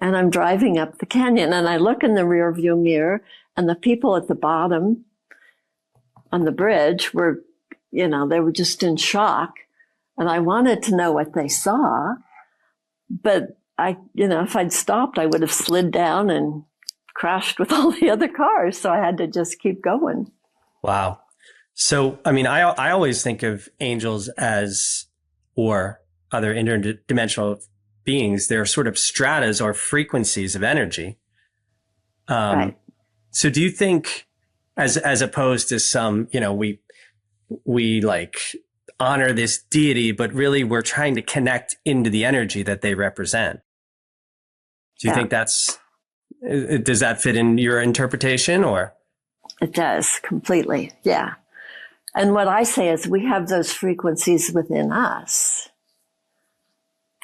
And I'm driving up the canyon, and I look in the rearview mirror, and the people at the bottom on the bridge were, they were just in shock. And I wanted to know what they saw. But if I'd stopped, I would have slid down and crashed with all the other cars. So I had to just keep going. Wow. So, I mean, I always think of angels as, or other interdimensional beings, they're sort of stratas or frequencies of energy. Right. So do you think, as opposed to some, we like honor this deity, but really we're trying to connect into the energy that they represent? Do you think does that fit in your interpretation, or? It does completely. Yeah. And what I say is we have those frequencies within us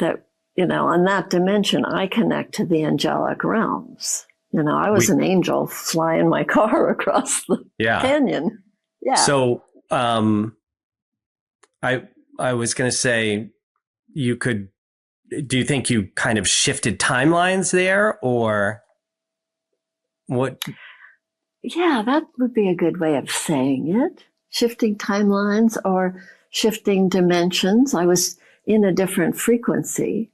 that, on that dimension, I connect to the angelic realms. I was an angel flying my car across the canyon. Yeah. So, I was going to say, do you think you kind of shifted timelines there, or what? Yeah, that would be a good way of saying it. Shifting timelines or shifting dimensions. I was in a different frequency.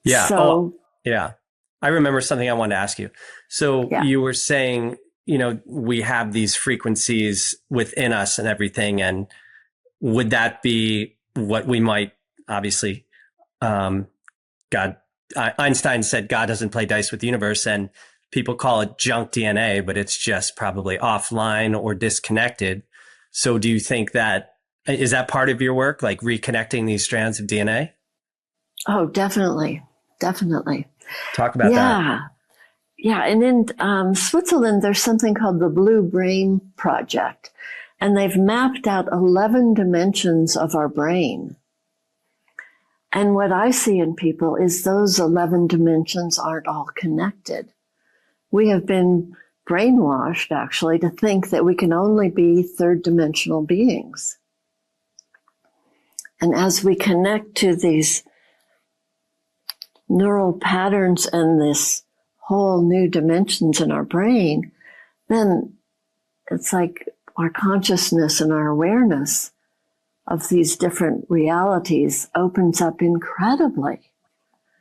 Yeah. So, yeah. I remember something I wanted to ask you. So you were saying, we have these frequencies within us and everything. And would that be what we might, obviously, Einstein said God doesn't play dice with the universe, and people call it junk DNA, but it's just probably offline or disconnected. So do you think is that part of your work, like reconnecting these strands of DNA? Oh, definitely. Definitely. Talk about that. Yeah. And in Switzerland, there's something called the Blue Brain Project, and they've mapped out 11 dimensions of our brain. And what I see in people is those 11 dimensions aren't all connected. We have been brainwashed, actually, to think that we can only be third dimensional beings. And as we connect to these neural patterns and this whole new dimensions in our brain, then it's like our consciousness and our awareness of these different realities opens up incredibly.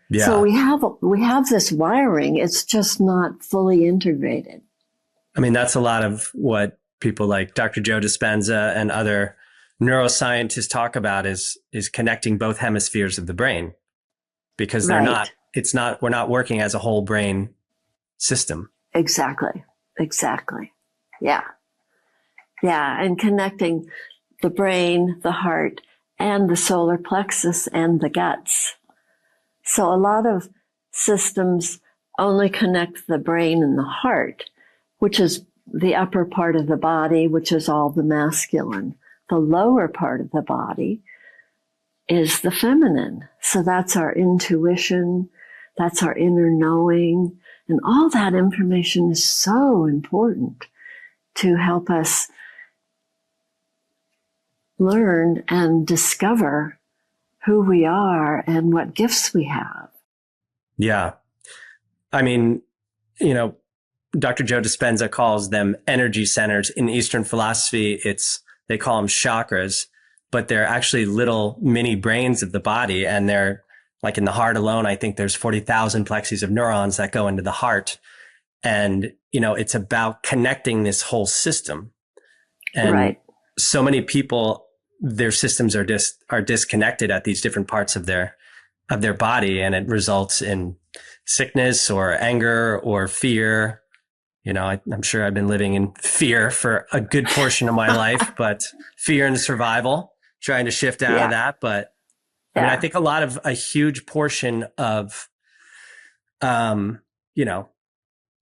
Yeah. So we have this wiring. It's just not fully integrated. I mean, that's a lot of what people like Dr. Joe Dispenza and other neuroscientists talk about is connecting both hemispheres of the brain, because we're not working as a whole brain system. Exactly. Yeah. And connecting the brain, the heart, and the solar plexus and the guts. So a lot of systems only connect the brain and the heart, which is the upper part of the body, which is all the masculine. The lower part of the body is the feminine. So that's our intuition, that's our inner knowing, and all that information is so important to help us learn and discover who we are and what gifts we have. Yeah. I mean, Dr. Joe Dispenza calls them energy centers. In Eastern philosophy, they call them chakras, but they're actually little mini brains of the body. And they're like in the heart alone, I think there's 40,000 plexes of neurons that go into the heart. And, it's about connecting this whole system. And so many people, their systems are disconnected at these different parts of their body, and it results in sickness or anger or fear. I'm sure I've been living in fear for a good portion of my life, but fear and survival, trying to shift out of that. But I mean, I think a huge portion of,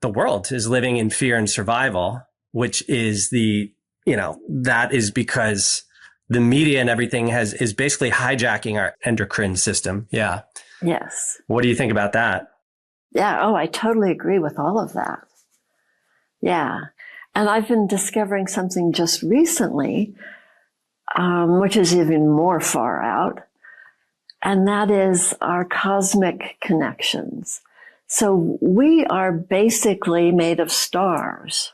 the world is living in fear and survival, which is that is because the media and everything is basically hijacking our endocrine system. Yeah. Yes. What do you think about that? Yeah. Oh, I totally agree with all of that. Yeah. And I've been discovering something just recently, which is even more far out. And that is our cosmic connections. So we are basically made of stars,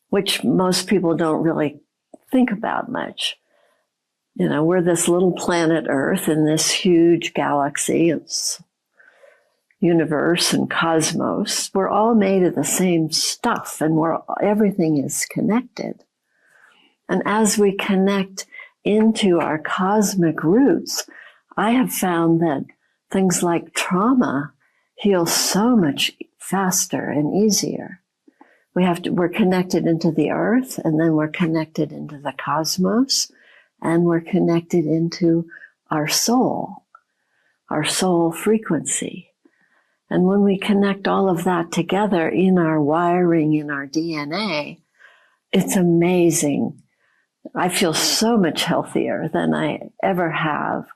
which most people don't really think about much. We're this little planet Earth in this huge galaxy, it's universe and cosmos. We're all made of the same stuff, and everything is connected. And as we connect into our cosmic roots, I have found that things like trauma heal so much faster and easier. We're connected into the earth, and then we're connected into the cosmos, and we're connected into our soul frequency. And when we connect all of that together in our wiring, in our DNA, it's amazing. I feel so much healthier than I ever have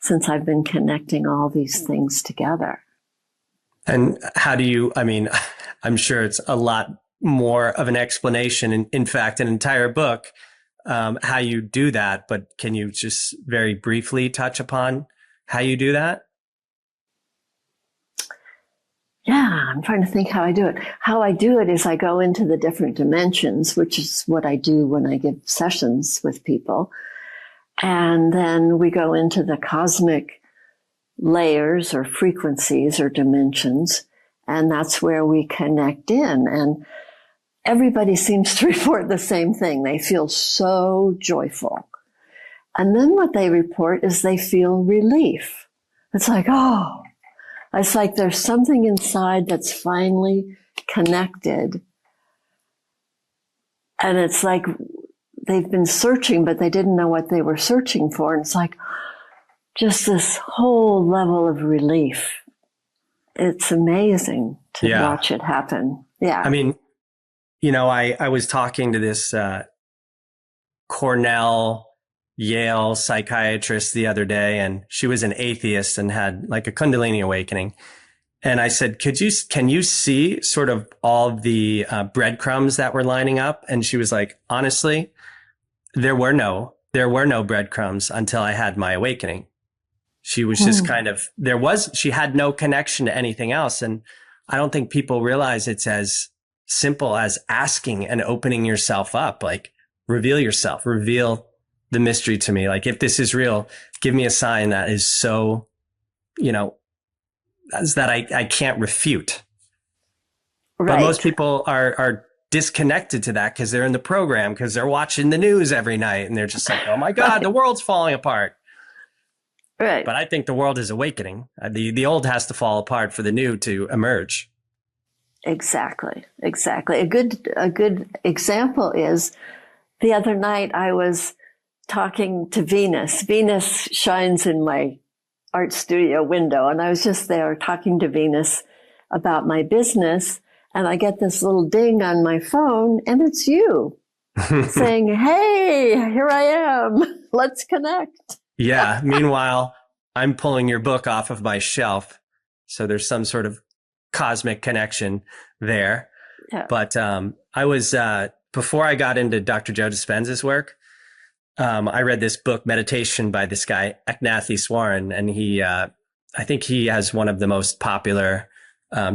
since I've been connecting all these things together. And how do you, I'm sure it's a lot more of an explanation, in fact, an entire book, how you do that, but can you just very briefly touch upon how you do that? Yeah, I'm trying to think how I do it. How I do it is I go into the different dimensions, which is what I do when I give sessions with people. And then we go into the cosmic layers or frequencies or dimensions, and that's where we connect in. And everybody seems to report the same thing. They feel so joyful. And then what they report is they feel relief. It's like, oh, it's like there's something inside that's finally connected. And it's like they've been searching, but they didn't know what they were searching for. And it's like just this whole level of relief. It's amazing to watch it happen. Yeah. I was talking to this Cornell, Yale psychiatrist the other day, and she was an atheist and had like a Kundalini awakening. And I said, can you see sort of all the breadcrumbs that were lining up? And she was like, honestly, there were no breadcrumbs until I had my awakening. She was just she had no connection to anything else. And I don't think people realize it's as simple as asking and opening yourself up, like reveal yourself, reveal the mystery to me. Like, if this is real, give me a sign that is so, that I can't refute. Right. But most people are disconnected to that because they're in the program, because they're watching the news every night, and they're just like, oh my God, the world's falling apart. Right. But I think the world is awakening. The old has to fall apart for the new to emerge. Exactly. A good example is the other night I was talking to Venus. Venus shines in my art studio window, and I was just there talking to Venus about my business, and I get this little ding on my phone, and it's you saying, hey, here I am. Let's connect. Yeah. Meanwhile, I'm pulling your book off of my shelf. So there's some sort of cosmic connection there. Yeah. But I was, before I got into Dr. Joe Dispenza's work, I read this book, Meditation, by this guy, Eknathi and he, I think he has one of the most popular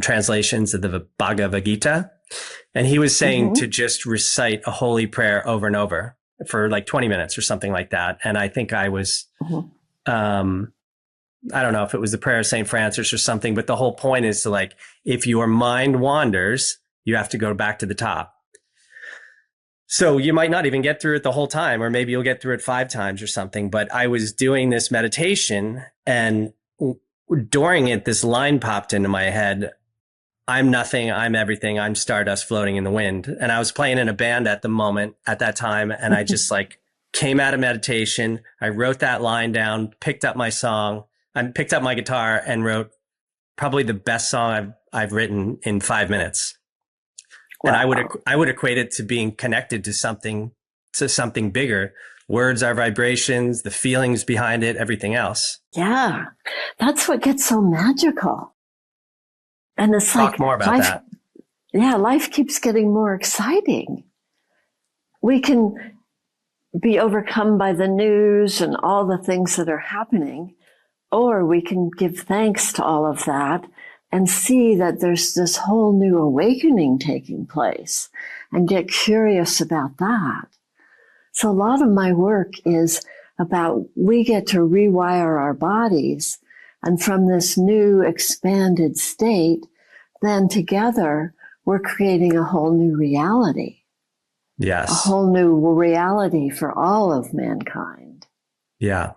translations of the Bhagavad Gita. And he was saying to just recite a holy prayer over and over for like 20 minutes or something like that. And I think I was, I don't know if it was the prayer of St. Francis or something, but the whole point is to, like, if your mind wanders, you have to go back to the top. So you might not even get through it the whole time, or maybe you'll get through it 5 times or something. But I was doing this meditation, and during it, this line popped into my head. I'm nothing, I'm everything, I'm stardust floating in the wind. And I was playing in a band at that time. And I just like came out of meditation. I wrote that line down, picked up my song, I picked up my guitar and wrote probably the best song I've written in 5 minutes. Wow. And I would equate it to being connected to something bigger. Words are vibrations, the feelings behind it, everything else. Yeah. That's what gets so magical. And it's Talk more about that. Yeah, life keeps getting more exciting. We can be overcome by the news and all the things that are happening, or we can give thanks to all of that and see that there's this whole new awakening taking place and get curious about that. So a lot of my work is about we get to rewire our bodies. And from this new expanded state, then together we're creating a whole new reality. Yes. A whole new reality for all of mankind. Yeah.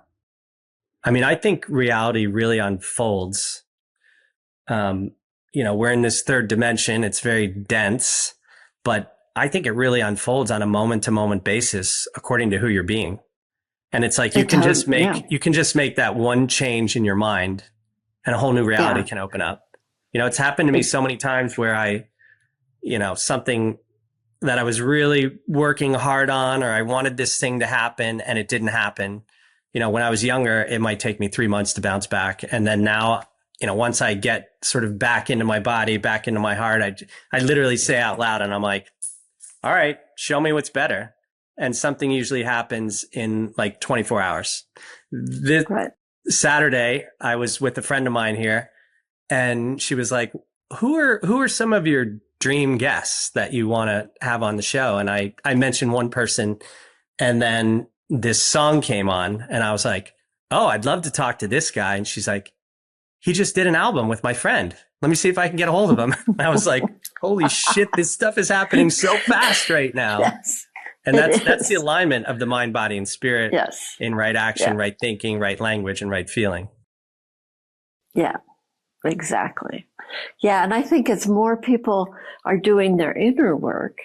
I mean, I think reality really unfolds. We're in this third dimension. It's very dense, but I think it really unfolds on a moment to moment basis according to who you're being. And it's like you can just make that one change in your mind and a whole new reality can open up. It's happened to me so many times where something that I was really working hard on, or I wanted this thing to happen and it didn't happen. When I was younger, it might take me 3 months to bounce back. And then now, once I get sort of back into my body, back into my heart, I literally say out loud and I'm like, all right, show me what's better. And something usually happens in like 24 hours. This Saturday, I was with a friend of mine here and she was like, who are some of your dream guests that you want to have on the show? And I mentioned one person, and then this song came on and I was like, oh, I'd love to talk to this guy. And she's like, he just did an album with my friend. Let me see if I can get a hold of him. And I was like, holy shit, this stuff is happening so fast right now. Yes. And that's the alignment of the mind, body, and spirit in right action, right thinking, right language, and right feeling. Yeah, exactly. Yeah, and I think as more people are doing their inner work,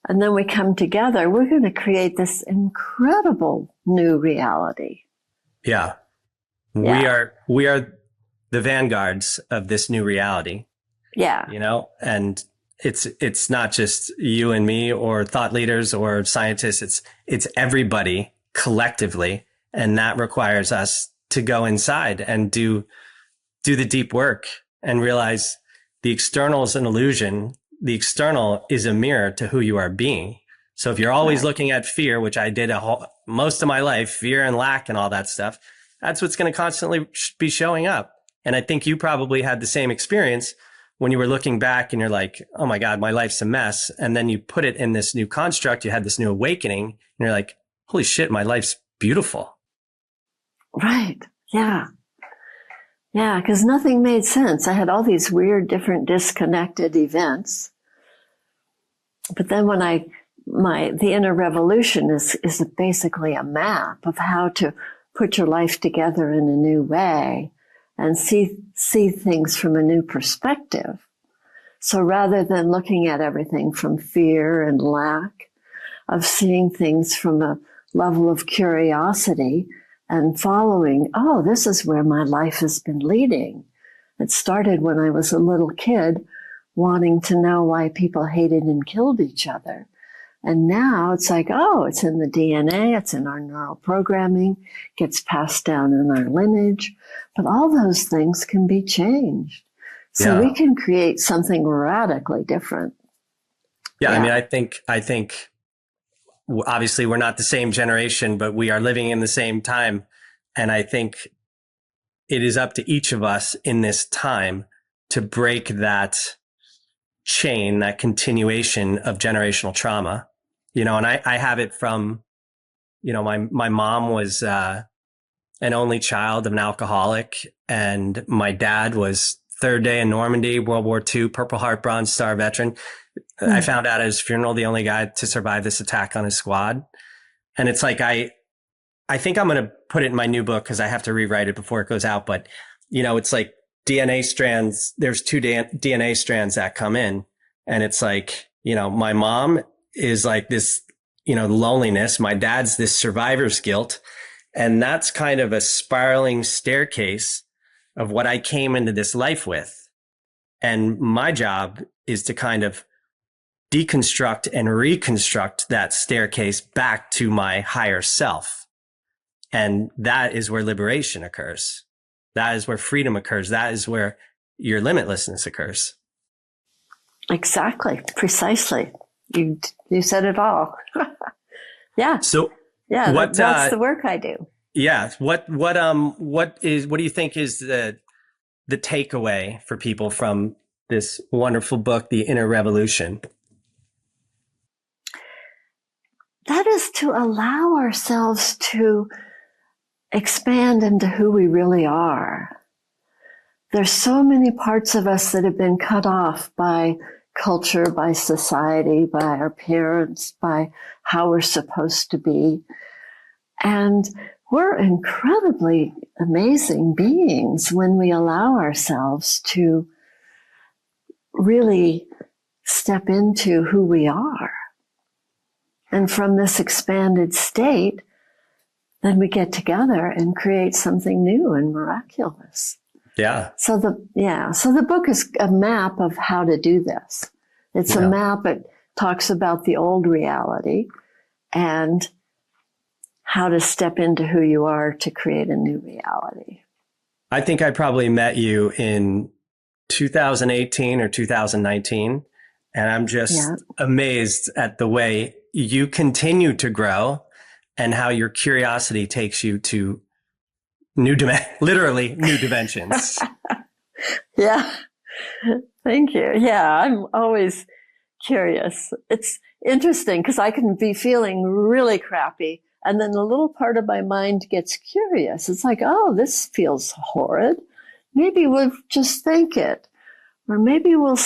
and then we come together, we're going to create this incredible new reality. Yeah. We are the vanguards of this new reality. Yeah. And it's not just you and me or thought leaders or scientists. It's everybody collectively. And that requires us to go inside and do the deep work and realize the external is an illusion. The external is a mirror to who you are being. So if you're always looking at fear, which I did most of my life, fear and lack and all that stuff, that's what's going to constantly be showing up. And I think you probably had the same experience when you were looking back and you're like, oh my God, my life's a mess. And then you put it in this new construct. You had this new awakening and you're like, holy shit, my life's beautiful. Right. Yeah. Yeah. Because nothing made sense. I had all these weird, different, disconnected events. But then when the inner revolution is basically a map of how to put your life together in a new way and see things from a new perspective. So rather than looking at everything from fear and lack, of seeing things from a level of curiosity and following, oh, this is where my life has been leading. It started when I was a little kid wanting to know why people hated and killed each other. And now it's like, oh, it's in the DNA, it's in our neural programming, gets passed down in our lineage. But all those things can be changed. So we can create something radically different. Yeah. I mean, I think obviously we're not the same generation, but we are living in the same time. And I think it is up to each of us in this time to break that chain, that continuation of generational trauma. And I have it from, my mom was an only child of an alcoholic, and my dad was third day in Normandy, World War II, Purple Heart Bronze Star veteran. I found out at his funeral, the only guy to survive this attack on his squad. And it's like, I think I'm going to put it in my new book because I have to rewrite it before it goes out. But, it's like DNA strands, there's two DNA strands that come in. And it's like, my mom is like this, loneliness. My dad's this survivor's guilt. And that's kind of a spiraling staircase of what I came into this life with. And my job is to kind of deconstruct and reconstruct that staircase back to my higher self. And that is where liberation occurs. That is where freedom occurs. That is where your limitlessness occurs. Exactly. Precisely. You said it all. Yeah. So that's the work I do. Yeah. What do you think is the takeaway for people from this wonderful book, The Inner Revolution? That is to allow ourselves to expand into who we really are. There's so many parts of us that have been cut off by culture, by society, by our parents, by how we're supposed to be. And we're incredibly amazing beings when we allow ourselves to really step into who we are. And from this expanded state, then we get together and create something new and miraculous. Yeah. So the book is a map of how to do this. It's a map that talks about the old reality and how to step into who you are to create a new reality. I think I probably met you in 2018 or 2019, and I'm just amazed at the way you continue to grow and how your curiosity takes you to literally new dimensions. Yeah. Thank you. Yeah, I'm always curious. It's interesting because I can be feeling really crappy, and then a little part of my mind gets curious. It's like, oh, this feels horrid. Maybe we'll just thank it. Or maybe we'll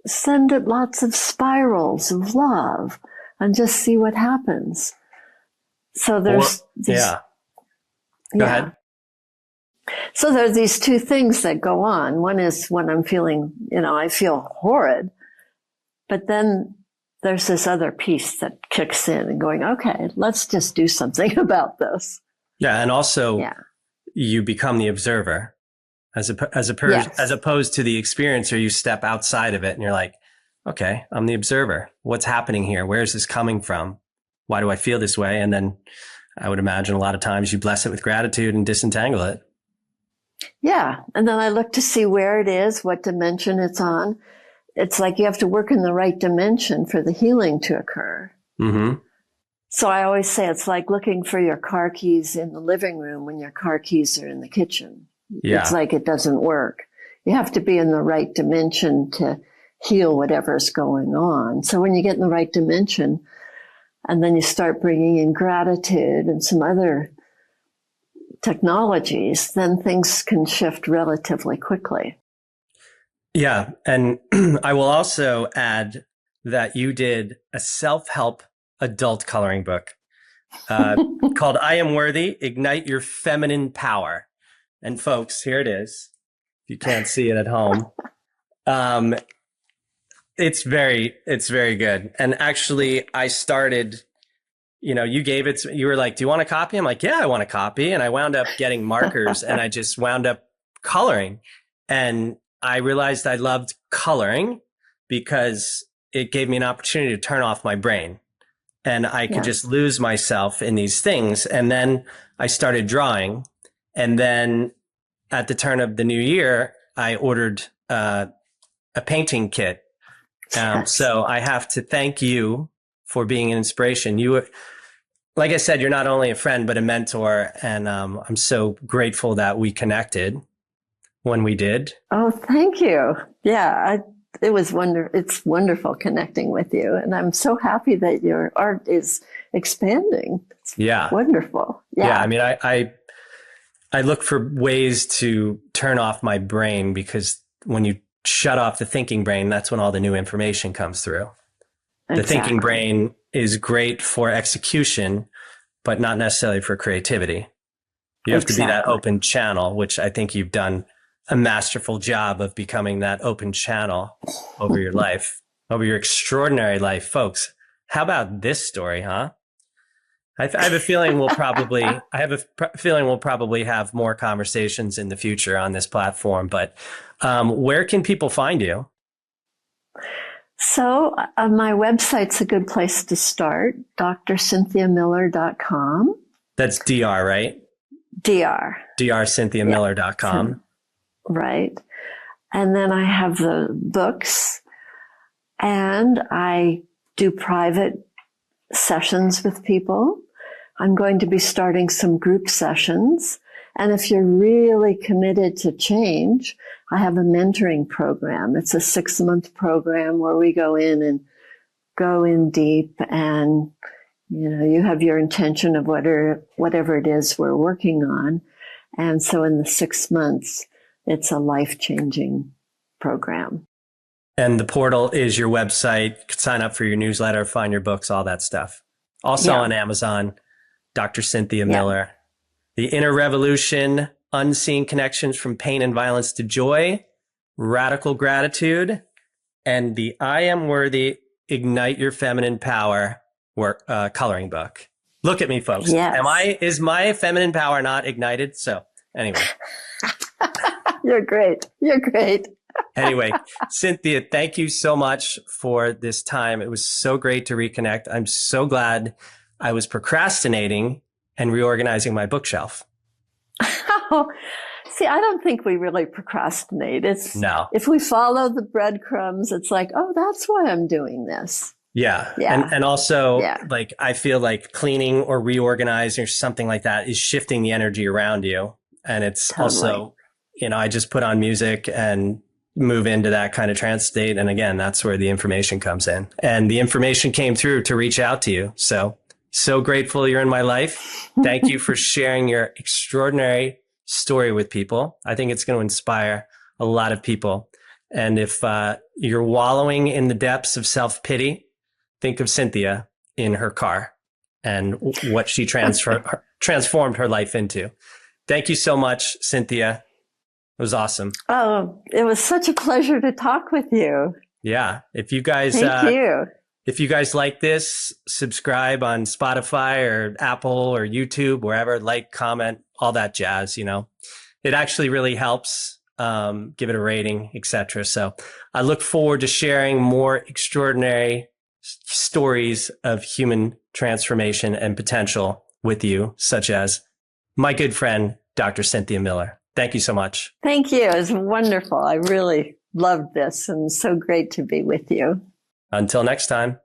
send it lots of spirals of love and just see what happens. So there's Go ahead. So there are these two things that go on. One is when I'm feeling, I feel horrid, but then there's this other piece that kicks in and going, okay, let's just do something about this. Yeah. And also you become the observer as opposed to the experiencer. You step outside of it and you're like, okay, I'm the observer. What's happening here? Where is this coming from? Why do I feel this way? And then I would imagine a lot of times you bless it with gratitude and disentangle it. Yeah. And then I look to see where it is, what dimension it's on. It's like you have to work in the right dimension for the healing to occur. Mm-hmm. So I always say it's like looking for your car keys in the living room when your car keys are in the kitchen. Yeah. It's like it doesn't work. You have to be in the right dimension to heal whatever's going on. So when you get in the right dimension, and then you start bringing in gratitude and some other technologies, then things can shift relatively quickly. Yeah. And I will also add that you did a self-help adult coloring book called I Am Worthy, Ignite Your Feminine Power. And folks, here it is. If you can't see it at home. It's very good. And actually I started, you gave it, you were like, do you want a copy? I'm like, yeah, I want a copy. And I wound up getting markers and I just wound up coloring. And I realized I loved coloring because it gave me an opportunity to turn off my brain and I could just lose myself in these things. And then I started drawing. And then at the turn of the new year, I ordered a painting kit. So I have to thank you for being an inspiration. You, like I said, you're not only a friend, but a mentor. And I'm so grateful that we connected when we did. Oh, thank you. Yeah, it was it's wonderful connecting with you. And I'm so happy that your art is expanding. It's wonderful. Yeah. I mean, I look for ways to turn off my brain because when you shut off the thinking brain, that's when all the new information comes through. Exactly. The thinking brain is great for execution, but not necessarily for creativity. You have to be that open channel, which I think you've done a masterful job of becoming that open channel over your life, over your extraordinary life. Folks, how about this story, huh? I have a feeling we'll probably have more conversations in the future on this platform, but where can people find you? So my website's a good place to start, drcynthiamiller.com. That's DR, right? DR. drcynthiamiller.com. Right. And then I have the books and I do private sessions with people. I'm going to be starting some group sessions. And if you're really committed to change, I have a mentoring program. It's a 6-month program where we go in deep and You have your intention of whatever it is we're working on. And so in the 6 months, it's a life-changing program. And the portal is your website. You can sign up for your newsletter, find your books, all that stuff. Also on Amazon, Dr. Cynthia Miller. The Inner Revolution, Unseen Connections from Pain and Violence to Joy, Radical Gratitude, and the I Am Worthy, Ignite Your Feminine Power coloring book. Look at me, folks. Yes. Is my feminine power not ignited? So anyway. You're great. You're great. Anyway, Cynthia, thank you so much for this time. It was so great to reconnect. I'm so glad I was procrastinating and reorganizing my bookshelf. See, I don't think we really procrastinate. No. If we follow the breadcrumbs, it's like, oh, that's why I'm doing this. Yeah. And also, like, I feel like cleaning or reorganizing or something like that is shifting the energy around you. And it's also, I just put on music and move into that kind of trance state. And again, that's where the information comes in. And the information came through to reach out to you. So grateful you're in my life. Thank you for sharing your extraordinary story with people. I think it's going to inspire a lot of people. And if you're wallowing in the depths of self-pity, think of Cynthia in her car and what she transformed her life into. Thank you so much, Cynthia. It was awesome. Oh, it was such a pleasure to talk with you. Yeah. If you guys, Thank you. If you guys like this, subscribe on Spotify or Apple or YouTube, wherever, like, comment, all that jazz, It actually really helps. Give it a rating, etc. So I look forward to sharing more extraordinary stories of human transformation and potential with you, such as my good friend, Dr. Cynthia Miller. Thank you so much. Thank you. It was wonderful. I really loved this and so great to be with you. Until next time.